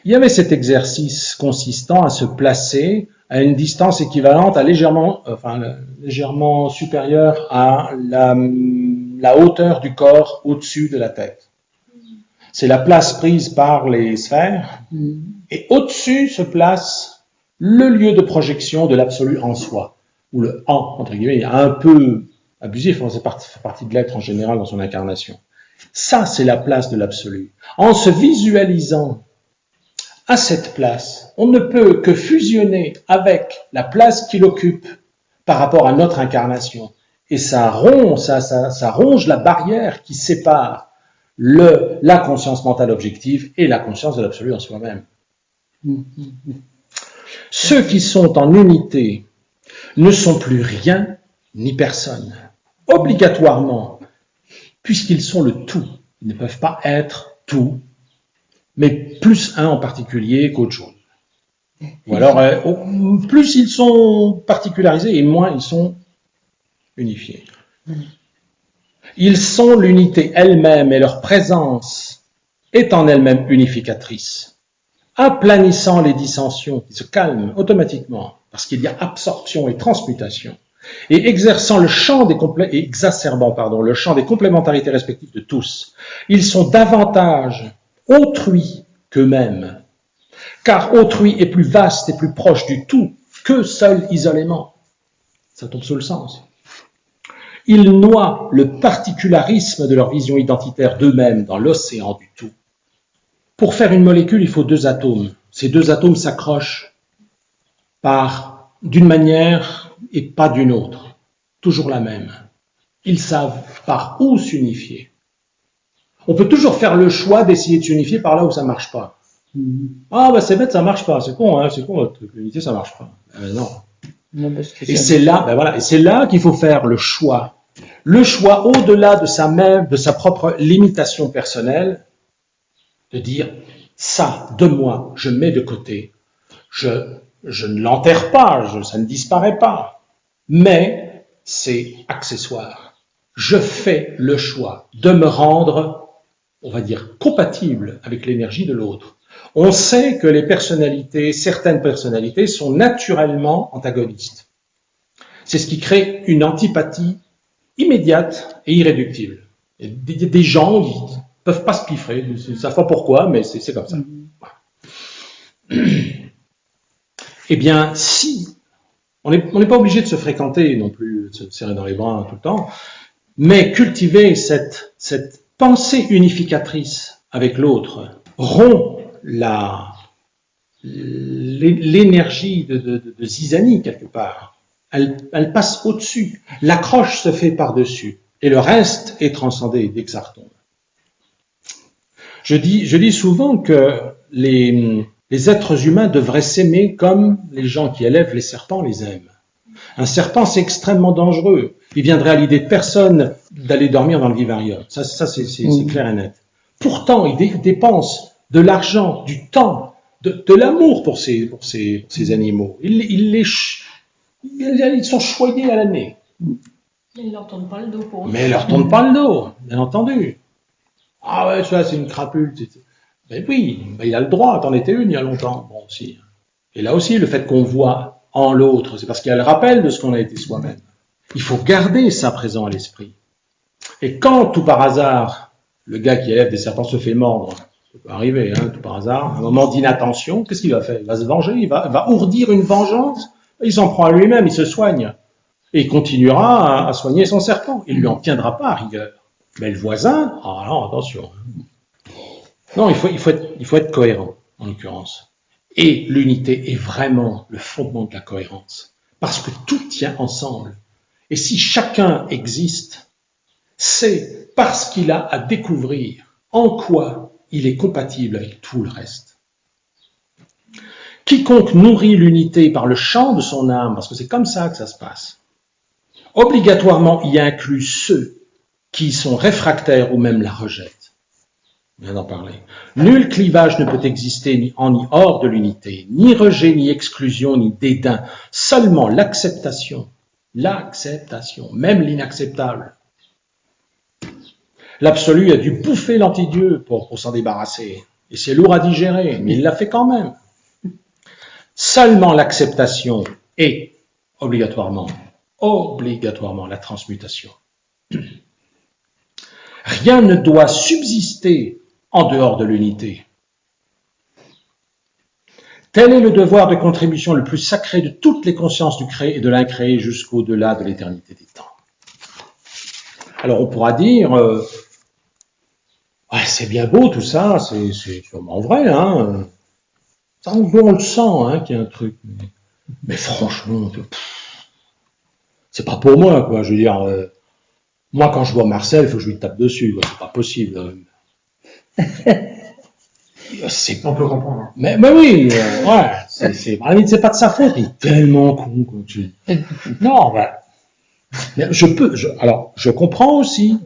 Il y avait cet exercice consistant à se placer à une distance équivalente à légèrement supérieure à la hauteur du corps au-dessus de la tête. C'est la place prise par les sphères, et au-dessus se place le lieu de projection de l'absolu en soi, ou le en, entre guillemets, est un peu abusif, ça fait partie de l'être en général dans son incarnation. Ça, c'est la place de l'absolu. En se visualisant à cette place, on ne peut que fusionner avec la place qu'il occupe par rapport à notre incarnation. Et ça ronge la barrière qui sépare la conscience mentale objective et la conscience de l'absolu en soi-même. Ceux qui sont en unité ne sont plus rien ni personne, obligatoirement, puisqu'ils sont le tout. Ils ne peuvent pas être tout mais plus un en particulier qu'autre chose. Ou alors, plus ils sont particularisés et moins ils sont unifiés. Ils sont l'unité elle-même et leur présence est en elle-même unificatrice, aplanissant les dissensions qui se calment automatiquement parce qu'il y a absorption et transmutation, et exerçant le champ des exacerbant le champ des complémentarités respectives de tous. Ils sont davantage autrui qu'eux-mêmes, car autrui est plus vaste et plus proche du tout que seul isolément. Ça tombe sous le sens. Ils noient le particularisme de leur vision identitaire d'eux-mêmes dans l'océan du tout. Pour faire une molécule, il faut 2 atomes. Ces 2 atomes s'accrochent d'une manière et pas d'une autre, toujours la même. Ils savent par où s'unifier. On peut toujours faire le choix d'essayer de s'unifier par là où ça marche pas. Ah c'est bête, ça marche pas, c'est con, l'unité ça marche pas. Non. Et c'est là, et c'est là qu'il faut faire le choix. Le choix au-delà de sa propre limitation personnelle, de dire ça, de moi, je mets de côté. Je ne l'enterre pas, ça ne disparaît pas. Mais c'est accessoire. Je fais le choix de me rendre, on va dire, compatible avec l'énergie de l'autre. On sait que certaines personnalités sont naturellement antagonistes. C'est ce qui crée une antipathie immédiate et irréductible. Des gens qui ne peuvent pas se piffrer, ils ne savent pas pourquoi, mais c'est comme ça. Eh bien, si, on n'est pas obligé de se fréquenter non plus, de se serrer dans les bras tout le temps, mais cultiver cette pensée unificatrice avec l'autre rompt l'énergie de zizanie quelque part. Elle passe au-dessus. L'accroche se fait par-dessus. Et le reste est transcendé dès que ça retombe. Je dis souvent que les êtres humains devraient s'aimer comme les gens qui élèvent les serpents les aiment. Un serpent, c'est extrêmement dangereux. Il viendrait à l'idée de personne d'aller dormir dans le vivarium. Ça c'est clair et net. Pourtant, il dépense de l'argent, du temps, de l'amour pour ces animaux. Ils sont choyés à l'année. Mais ils ne leur tournent pas le dos pour eux. Mais ils leur tournent pas le dos, bien entendu. Ah ouais, ça c'est une crapule. Ben oui, il a le droit, t'en étais une il y a longtemps. Bon, si. Et là aussi, le fait qu'on voit en l'autre, c'est parce qu'il y a le rappel de ce qu'on a été soi-même. Il faut garder ça présent à l'esprit. Et quand, tout par hasard, le gars qui élève des serpents se fait mordre, ça peut arriver, tout par hasard, un moment d'inattention, qu'est-ce qu'il va faire? Il va se venger, il va ourdir une vengeance, il s'en prend à lui-même, il se soigne. Et il continuera à soigner son serpent. Il ne lui en tiendra pas à rigueur. Mais le voisin, ah non, attention. Non, il faut être cohérent, en l'occurrence. Et l'unité est vraiment le fondement de la cohérence. Parce que tout tient ensemble. Et si chacun existe, c'est parce qu'il a à découvrir en quoi il est compatible avec tout le reste. Quiconque nourrit l'unité par le chant de son âme, parce que c'est comme ça que ça se passe, obligatoirement y inclut ceux qui sont réfractaires ou même la rejettent. On vient d'en parler. Nul clivage ne peut exister ni en ni hors de l'unité, ni rejet, ni exclusion, ni dédain, seulement l'acceptation, même l'inacceptable. L'absolu a dû bouffer l'anti-Dieu pour s'en débarrasser, et c'est lourd à digérer, mais il l'a fait quand même. Seulement l'acceptation et, obligatoirement la transmutation. Rien ne doit subsister en dehors de l'unité. Tel est le devoir de contribution le plus sacré de toutes les consciences du créé et de l'incréé jusqu'au-delà de l'éternité des temps. Alors on pourra dire, c'est bien beau tout ça, c'est sûrement vrai, ça on le sent, qu'il y a un truc, mais franchement, c'est pas pour moi, quoi. Je veux dire, moi quand je vois Marcel, il faut que je lui tape dessus, quoi. C'est pas possible. On peut comprendre. Mais oui, à la limite, c'est pas de sa faute, il est tellement con, quoi. Non, mais je comprends aussi.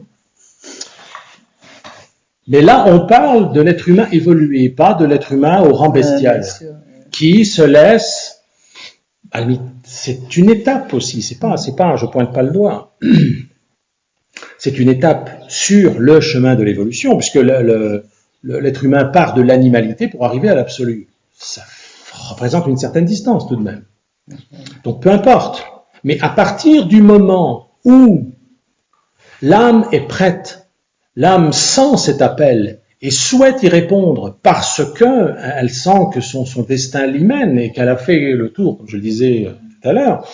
Mais là, on parle de l'être humain évolué, pas de l'être humain au rang bestial, bien sûr. qui se laisse. À la limite, c'est une étape aussi. C'est pas, je pointe pas le doigt. C'est une étape sur le chemin de l'évolution, puisque l'être humain part de l'animalité pour arriver à l'absolu. Ça représente une certaine distance tout de même. Donc peu importe. Mais à partir du moment où l'âme est prête, l'âme sent cet appel et souhaite y répondre parce que elle sent que son destin l'y mène et qu'elle a fait le tour, comme je le disais tout à l'heure,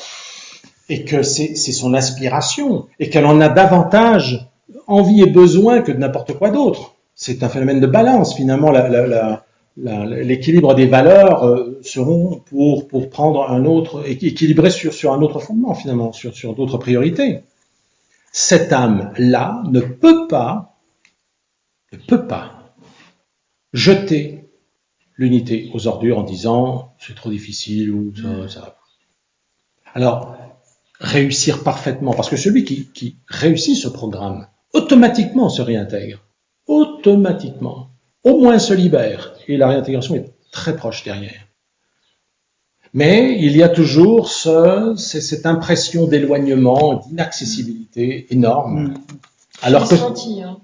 et que c'est son aspiration et qu'elle en a davantage envie et besoin que de n'importe quoi d'autre. C'est un phénomène de balance finalement. L'équilibre des valeurs seront pour prendre un autre, équilibré sur un autre fondement finalement, sur d'autres priorités. Cette âme-là ne peut pas jeter l'unité aux ordures en disant c'est trop difficile ou ça. Alors, réussir parfaitement, parce que celui qui réussit ce programme, automatiquement se réintègre. Automatiquement. Au moins se libère. Et la réintégration est très proche derrière. Mais il y a toujours cette impression d'éloignement, d'inaccessibilité énorme. Alors que, senti, hein.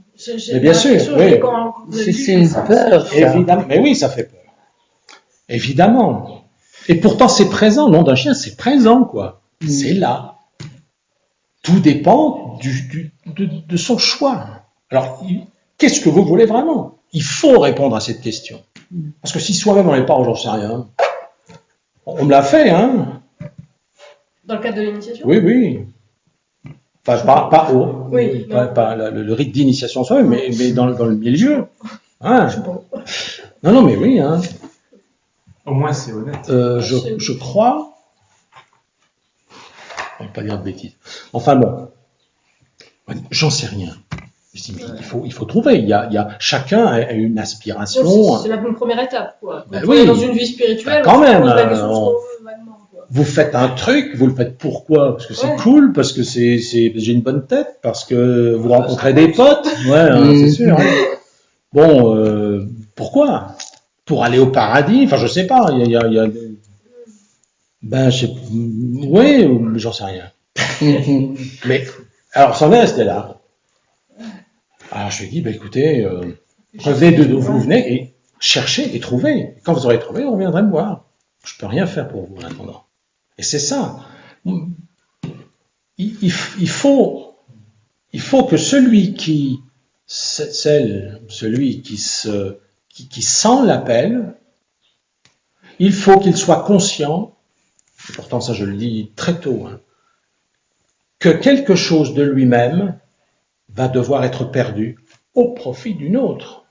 Mais bien sûr, oui. C'est une peur, ça. Évidemment, mais oui, ça fait peur. Évidemment. Et pourtant, c'est présent. Le nom d'un chien, c'est présent, quoi. C'est là. Tout dépend de son choix. Alors, qu'est-ce que vous voulez vraiment? Il faut répondre à cette question. Parce que si soi-même on n'est pas, j'en sais rien. On me l'a fait, hein. Dans le cadre de l'initiation? Oui, oui. Enfin, pas haut. Oui, pas le rite d'initiation en soi, mais dans le milieu. Hein. Je sais pas. Non, mais oui, hein. Au moins, c'est honnête. Je crois. On va pas dire de bêtises. Enfin bon. J'en sais rien. Je dis, mais il faut trouver. Chacun a une aspiration. C'est la première étape, quoi. Ben on est oui. dans une vie spirituelle. Ben quand même, Vous vous faites un truc, vous le faites pourquoi? Parce que c'est Ouais. cool, parce que j'ai une bonne tête, parce que vous rencontrez des potes. Ouais, c'est sûr. Hein. Bon, pourquoi? Pour aller au paradis? Enfin, je sais pas. Il y a ben, oui, j'en sais rien. Mais alors, son était là. Alors je lui ai dit, ben écoutez, revenez d'où vous venez et cherchez et trouvez. Quand vous aurez trouvé, vous reviendrez me voir. Je peux rien faire pour vous en attendant. Et c'est ça. Il faut que celui qui sent l'appel, il faut qu'il soit conscient, et pourtant ça je le dis très tôt, hein, que quelque chose de lui-même va devoir être perdu au profit d'une autre.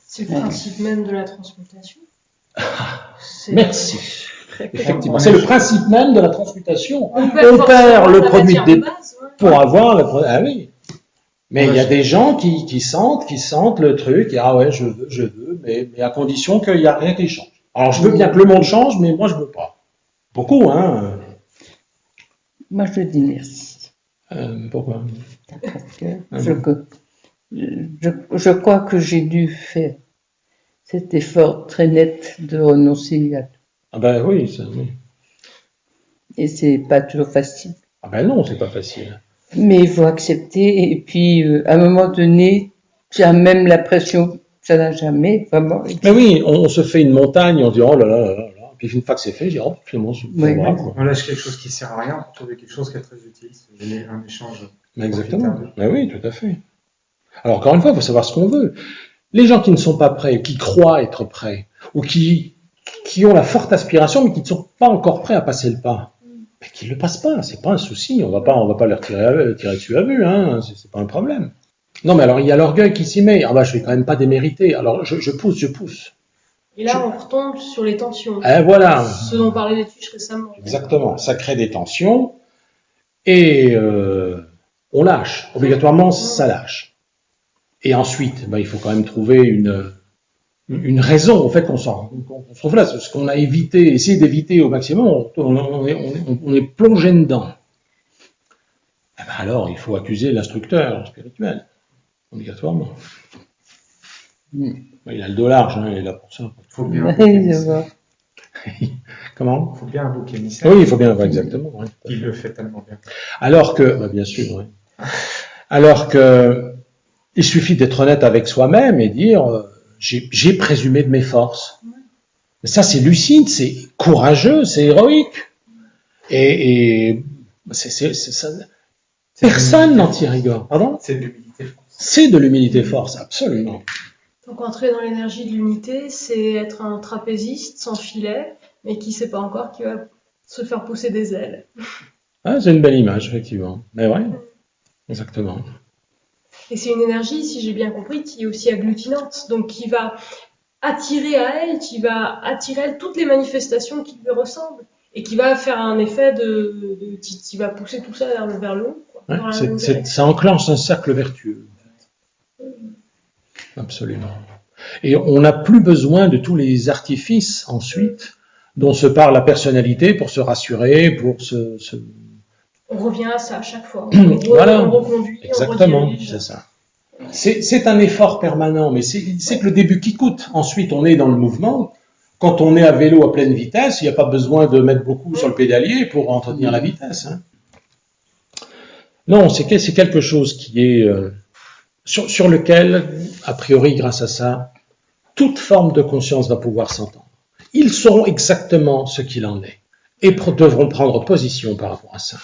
C'est le principe même de la transmutation. Merci. Effectivement, c'est le principe même de la transmutation. On perd le produit de base, ouais. pour avoir le produit. Ah oui. Mais il y a des gens qui sentent le truc, et ah ouais, je veux, mais à condition qu'il n'y a rien qui change. Alors je veux bien que le monde change, mais moi je veux pas. Beaucoup, hein. Moi, je dis merci. Pourquoi? Parce que je crois que j'ai dû faire cet effort très net de renoncer à tout. Ah ben oui, oui. Et c'est pas toujours facile. Ah ben non, c'est pas facile. Mais il faut accepter. Et puis, à un moment donné, tu as même l'impression, ça n'a jamais vraiment été. Mais oui, on se fait une montagne, on dit oh là là là là. Puis une fois que c'est fait, je dis oh finalement c'est Oui, pas grave, oui. quoi. On lâche quelque chose qui sert à rien pour trouver quelque chose qui est très utile. C'est un échange. Mais exactement. profitable. Mais oui, tout à fait. Alors encore une fois, il faut savoir ce qu'on veut. Les gens qui ne sont pas prêts, qui croient être prêts, ou qui ont la forte aspiration, mais qui ne sont pas encore prêts à passer le pas, mais qu'ils ne le passent pas. C'est pas un souci. On va pas leur tirer dessus à vue. Hein. C'est pas un problème. Non, mais alors il y a l'orgueil qui s'y met. Ah bah je vais quand même pas démériter. Alors je pousse. Et là, on retombe sur les tensions. Et voilà. Ce dont parlait les Tuches récemment. Exactement. Ça crée des tensions et on lâche. Obligatoirement, ça lâche. Et ensuite, il faut quand même trouver une raison au fait qu'on se retrouve là. Ce qu'on a essayé d'éviter au maximum, on est plongé dedans. Alors, il faut accuser l'instructeur spirituel, obligatoirement. Il a le dos large, hein, il est là pour ça. Il faut bien un bouc Oui, je émissaire. vois. Comment? Il faut bien un bouc émissaire. Oui, il faut bien avoir exactement. Ouais. Il le fait tellement bien. Alors que, bah, bien sûr, oui. Alors que, il suffit d'être honnête avec soi-même et dire, j'ai présumé de mes forces. Mais ça, c'est lucide, c'est courageux, c'est héroïque. Et ça, personne n'en tire rigueur. Pardon? C'est de l'humilité force. C'est de l'humilité force, absolument. Donc entrer dans l'énergie de l'unité, c'est être un trapéziste sans filet, mais qui ne sait pas encore qu'il va se faire pousser des ailes. Ah, c'est une belle image, effectivement. Mais ouais, exactement. Et c'est une énergie, si j'ai bien compris, qui est aussi agglutinante, donc qui va attirer à elle, toutes les manifestations qui lui ressemblent, et qui va faire un effet qui va pousser tout ça vers le haut, quoi, Ouais, dans la même ça enclenche un cercle vertueux. Absolument. Et on n'a plus besoin de tous les artifices ensuite dont se parle la personnalité pour se rassurer, pour se... On revient à ça à chaque fois. Voilà. On reconduit, Exactement, on redirige. c'est ça. C'est un effort permanent, mais c'est que le début qui coûte. Ensuite, on est dans le mouvement. Quand on est à vélo à pleine vitesse, il n'y a pas besoin de mettre beaucoup sur le pédalier pour entretenir la vitesse. Hein. Non, c'est quelque chose qui est sur lequel, a priori, grâce à ça, toute forme de conscience va pouvoir s'entendre. Ils sauront exactement ce qu'il en est et devront prendre position par rapport à ça.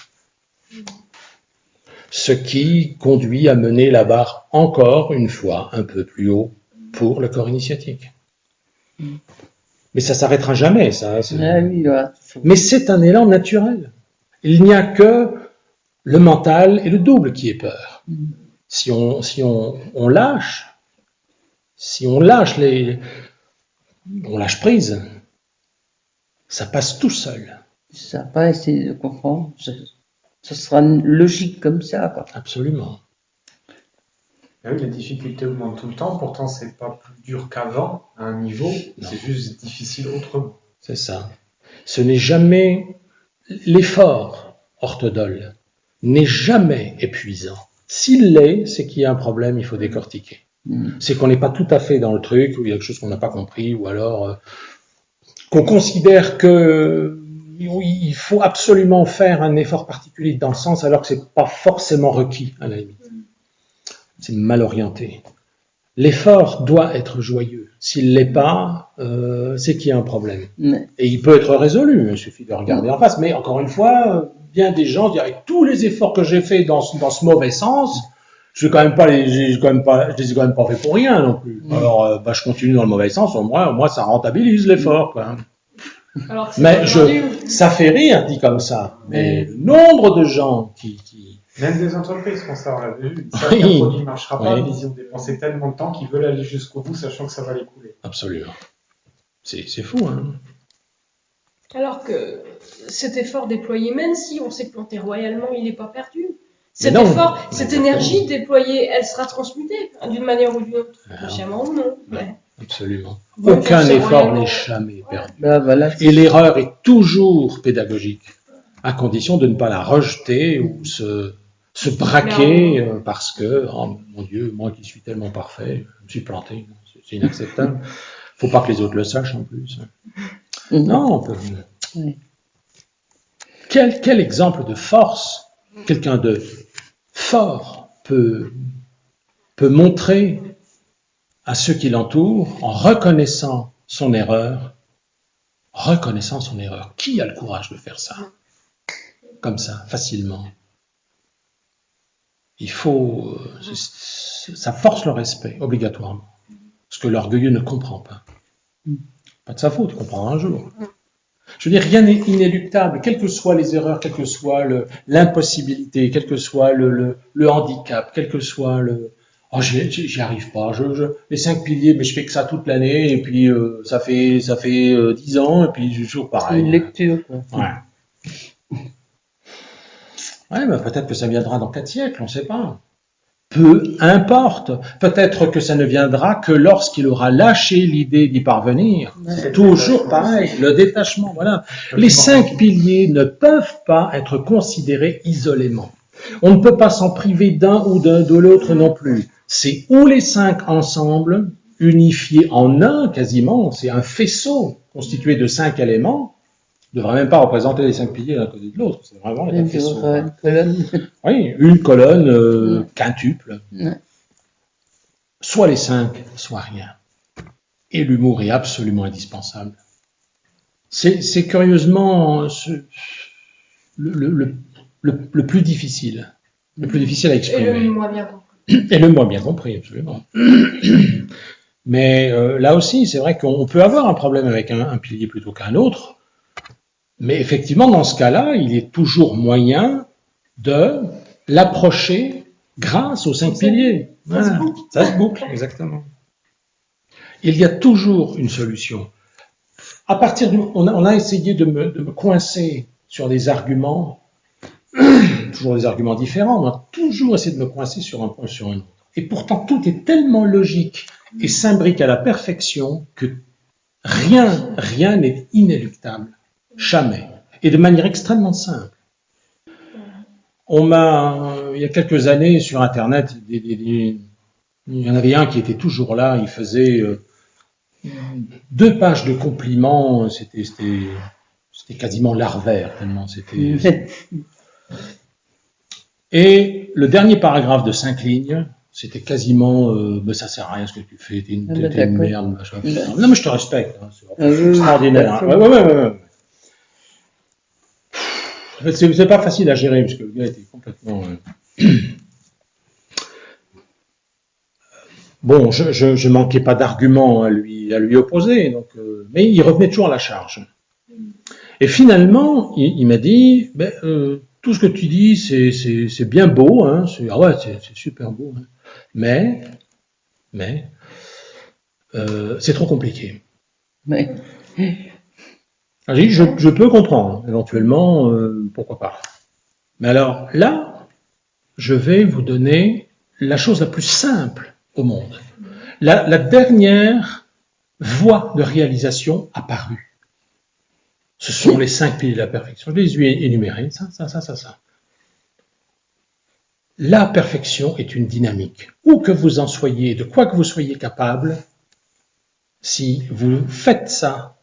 Ce qui conduit à mener la barre encore une fois un peu plus haut pour le corps initiatique. Mais ça s'arrêtera jamais, ça. Ah oui, voilà. Mais c'est un élan naturel. Il n'y a que le mental et le double qui ait peur. Si on lâche, on lâche prise, ça passe tout seul. Ça n'a pas essayé de comprendre. Ce sera logique comme ça, quoi. Absolument. Ah oui, la difficulté augmente tout le temps, pourtant c'est pas plus dur qu'avant, à un niveau, c'est juste difficile autrement. C'est ça. Ce n'est jamais l'effort orthodole n'est jamais épuisant. S'il l'est, c'est qu'il y a un problème, il faut décortiquer. C'est qu'on n'est pas tout à fait dans le truc, ou il y a quelque chose qu'on n'a pas compris, ou alors qu'on considère que il faut absolument faire un effort particulier dans le sens, alors que c'est pas forcément requis, à la limite. C'est mal orienté. L'effort doit être joyeux. S'il l'est pas, c'est qu'il y a un problème. Et il peut être résolu, il suffit de regarder en face. Mais encore une fois, bien des gens disent, avec tous les efforts que j'ai faits dans ce mauvais sens, je les ai quand même pas fait pour rien non plus. Alors, je continue dans le mauvais sens, moi ça rentabilise l'effort, quoi. Alors que Mais ça fait rire, dit comme ça. Mais le nombre de gens qui... Même des entreprises font ça, on l'a vu. Ils savent qu'un produit ne marchera pas, mais ils ont dépensé tellement de temps qu'ils veulent aller jusqu'au bout, sachant que ça va les couler. Absolument. C'est fou, hein. Alors que cet effort déployé, même si on s'est planté royalement, il n'est pas perdu. Cet effort, cette énergie déployée, elle sera transmutée d'une manière ou d'une autre, consciemment ou non. Mais... Absolument. Aucun effort n'est jamais perdu. Voilà. Et l'erreur est toujours pédagogique, à condition de ne pas la rejeter ou se braquer parce que, oh mon Dieu, moi qui suis tellement parfait, je me suis planté, c'est inacceptable. Faut pas que les autres le sachent en plus. Non, on peut... Quel exemple de force quelqu'un de fort peut montrer à ceux qui l'entourent en reconnaissant son erreur. Qui a le courage de faire ça? Comme ça, facilement. Il faut... ça force le respect, obligatoirement. Parce que l'orgueilleux ne comprend pas. Pas de sa faute, il comprendra un jour. Je veux dire, rien n'est inéluctable, quelles que soient les erreurs, quelle que soit l'impossibilité, quel que soit le handicap, quel que soit le... Oh, j'y arrive pas, les 5 piliers, mais je fais que ça toute l'année, et puis ça fait 10 ans, et puis toujours pareil. Une lecture, quoi. Ouais, mais peut-être que ça viendra dans 4 siècles, on ne sait pas. Peu importe. Peut-être que ça ne viendra que lorsqu'il aura lâché l'idée d'y parvenir. C'est toujours pareil, le détachement, voilà. Les 5 piliers ne peuvent pas être considérés isolément. On ne peut pas s'en priver d'un ou de l'autre non plus. C'est ou les 5 ensemble, unifié en un quasiment, c'est un faisceau constitué de 5 éléments, ne devrait même pas représenter les 5 piliers l'un côté de l'autre, c'est vraiment un faisceau. Une colonne. Oui, une colonne quintuple. Soit les 5, soit rien. Et l'humour est absolument indispensable. C'est curieusement le plus difficile. Le plus difficile à exprimer. Et le moins bien compris. Et le moins bien compris, absolument. Mais là aussi, c'est vrai qu'on peut avoir un problème avec un pilier plutôt qu'un autre. Mais effectivement, dans ce cas-là, il est toujours moyen de l'approcher grâce aux 5 piliers. Voilà. Ça se boucle, exactement. Il y a toujours une solution. À partir on a essayé de me coincer sur des arguments, toujours des arguments différents, on a toujours essayé de me coincer sur un point sur un autre. Et pourtant, tout est tellement logique et s'imbrique à la perfection que rien n'est inéluctable. Jamais. Et de manière extrêmement simple. Il y a quelques années, sur Internet, il y en avait un qui était toujours là, il faisait 2 pages de compliments, c'était quasiment larvaire, tellement c'était... Et le dernier paragraphe de 5 lignes, c'était quasiment ça sert à rien ce que tu fais, t'es une merde, machin. Non mais je te respecte, hein, c'est extraordinaire. Hein. Ouais. En fait, c'est pas facile à gérer parce que le gars était complètement. Bon, je manquais pas d'arguments à lui opposer, donc, mais il revenait toujours à la charge. Et finalement, il m'a dit, tout ce que tu dis, c'est bien beau, hein, c'est super beau, hein, mais c'est trop compliqué. Mais... J'ai dit, je peux comprendre, éventuellement, pourquoi pas. Mais alors là, je vais vous donner la chose la plus simple au monde. La dernière voie de réalisation apparue. Ce sont les 5 piliers de la perfection. Je les ai énumérés, ça. La perfection est une dynamique. Où que vous en soyez, de quoi que vous soyez capable, si vous faites ça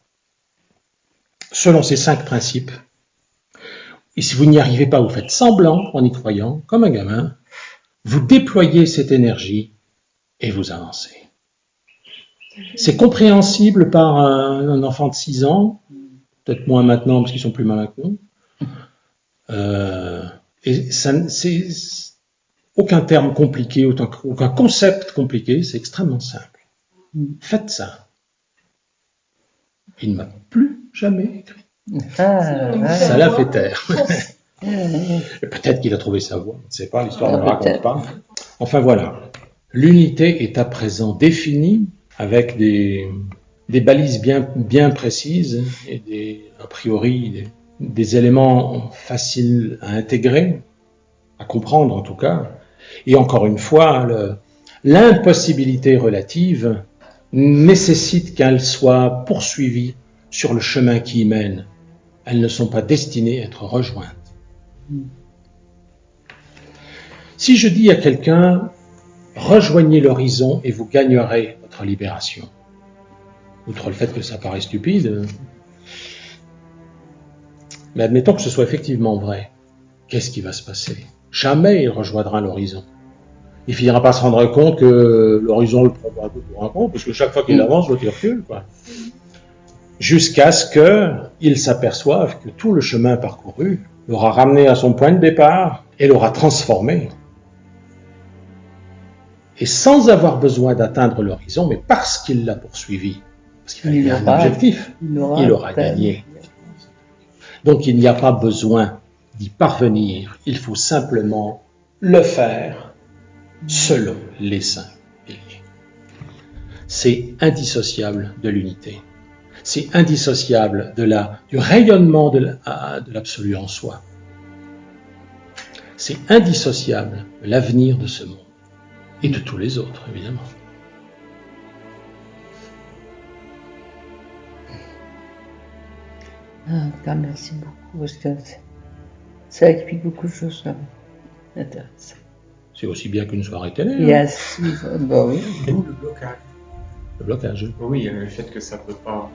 selon ces 5 principes, et si vous n'y arrivez pas, vous faites semblant en y croyant, comme un gamin, vous déployez cette énergie et vous avancez. C'est compréhensible par un enfant de 6 ans, peut-être moins maintenant parce qu'ils sont plus malins que nous. Et c'est aucun terme compliqué, aucun concept compliqué, c'est extrêmement simple. Faites ça. Il ne m'a plus jamais écrit. Ça l'a fait taire. Peut-être qu'il a trouvé sa voie, on ne sait pas, l'histoire ne le raconte pas. Enfin voilà, l'unité est à présent définie avec des balises bien précises et a priori des éléments faciles à intégrer, à comprendre en tout cas. Et encore une fois, l'impossibilité relative nécessite qu'elle soit poursuivie sur le chemin qui y mène. Elles ne sont pas destinées à être rejointes. Si je dis à quelqu'un, rejoignez l'horizon et vous gagnerez votre libération, outre le fait que ça paraît stupide, mais admettons que ce soit effectivement vrai, qu'est-ce qui va se passer? Jamais il rejoindra l'horizon. Il finira par se rendre compte que l'horizon le prend un peu pour un con, parce que chaque fois qu'il avance, l'autre il recule, quoi. Jusqu'à ce qu'il s'aperçoive que tout le chemin parcouru l'aura ramené à son point de départ et l'aura transformé. Et sans avoir besoin d'atteindre l'horizon, mais parce qu'il l'a poursuivi, parce qu'il avait un objectif, il aura gagné. Donc il n'y a pas besoin d'y parvenir, il faut simplement le faire selon les 5 piliers. C'est indissociable de l'unité. C'est indissociable du rayonnement de l'absolu en soi. C'est indissociable de l'avenir de ce monde et de tous les autres, évidemment. Merci beaucoup, parce que ça explique beaucoup de choses intéressantes. C'est aussi bien qu'une soirée télé. Yes. Bah oui. Le blocage. Le blocage. Oui, il y a le fait que ça peut pas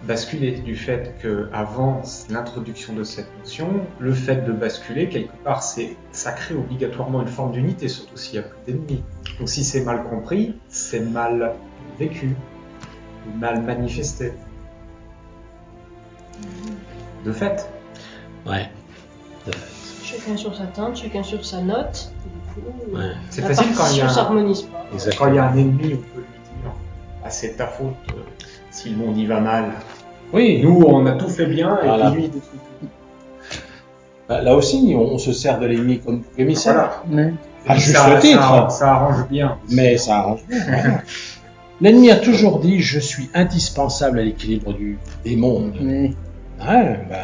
basculer, du fait que avant l'introduction de cette notion, le fait de basculer, quelque part, ça crée obligatoirement une forme d'unité, surtout s'il n'y a plus d'ennemis. Donc si c'est mal compris, c'est mal vécu, mal manifesté. De fait. Ouais. Chacun sur sa teinte, chacun sur sa note. Du coup, Ouais. C'est la facile quand il y a partition s'harmonise pas. Quand il y a un ennemi, on peut lui dire ah, c'est ta faute si le monde y va mal. Oui. Nous, on a tout fait bien et Voilà. puis lui, il détruit tout. Bah, là aussi, on se sert de l'ennemi comme émissaire. Voilà. Ouais. À juste Ça- titre. Ça arrange bien. Mais ça arrange bien. Voilà. L'ennemi a toujours dit je suis indispensable à l'équilibre des mondes. Mais Ouais, bah,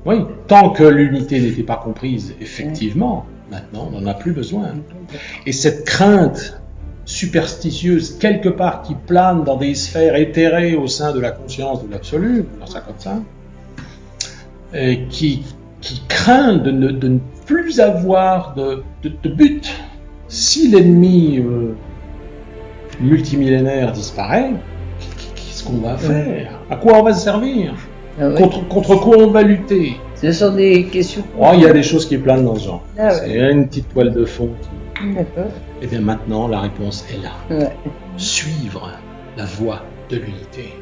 oui, tant que l'unité n'était pas comprise, effectivement, maintenant on n'en a plus besoin. Et cette crainte superstitieuse, quelque part, qui plane dans des sphères éthérées au sein de la conscience de l'absolu, on va dire ça comme ça, et qui craint de ne plus avoir de but. Si l'ennemi multimillénaire disparaît, qu'est-ce qu'on va faire? À quoi on va se servir? ah ouais. Contre quoi on va lutter? Ce sont des questions. Oh, il y a des choses qui planent dans ce genre. Ah ouais. C'est une petite toile de fond. D'accord. Et bien maintenant, la réponse est là. Ouais. Suivre la voie de l'unité.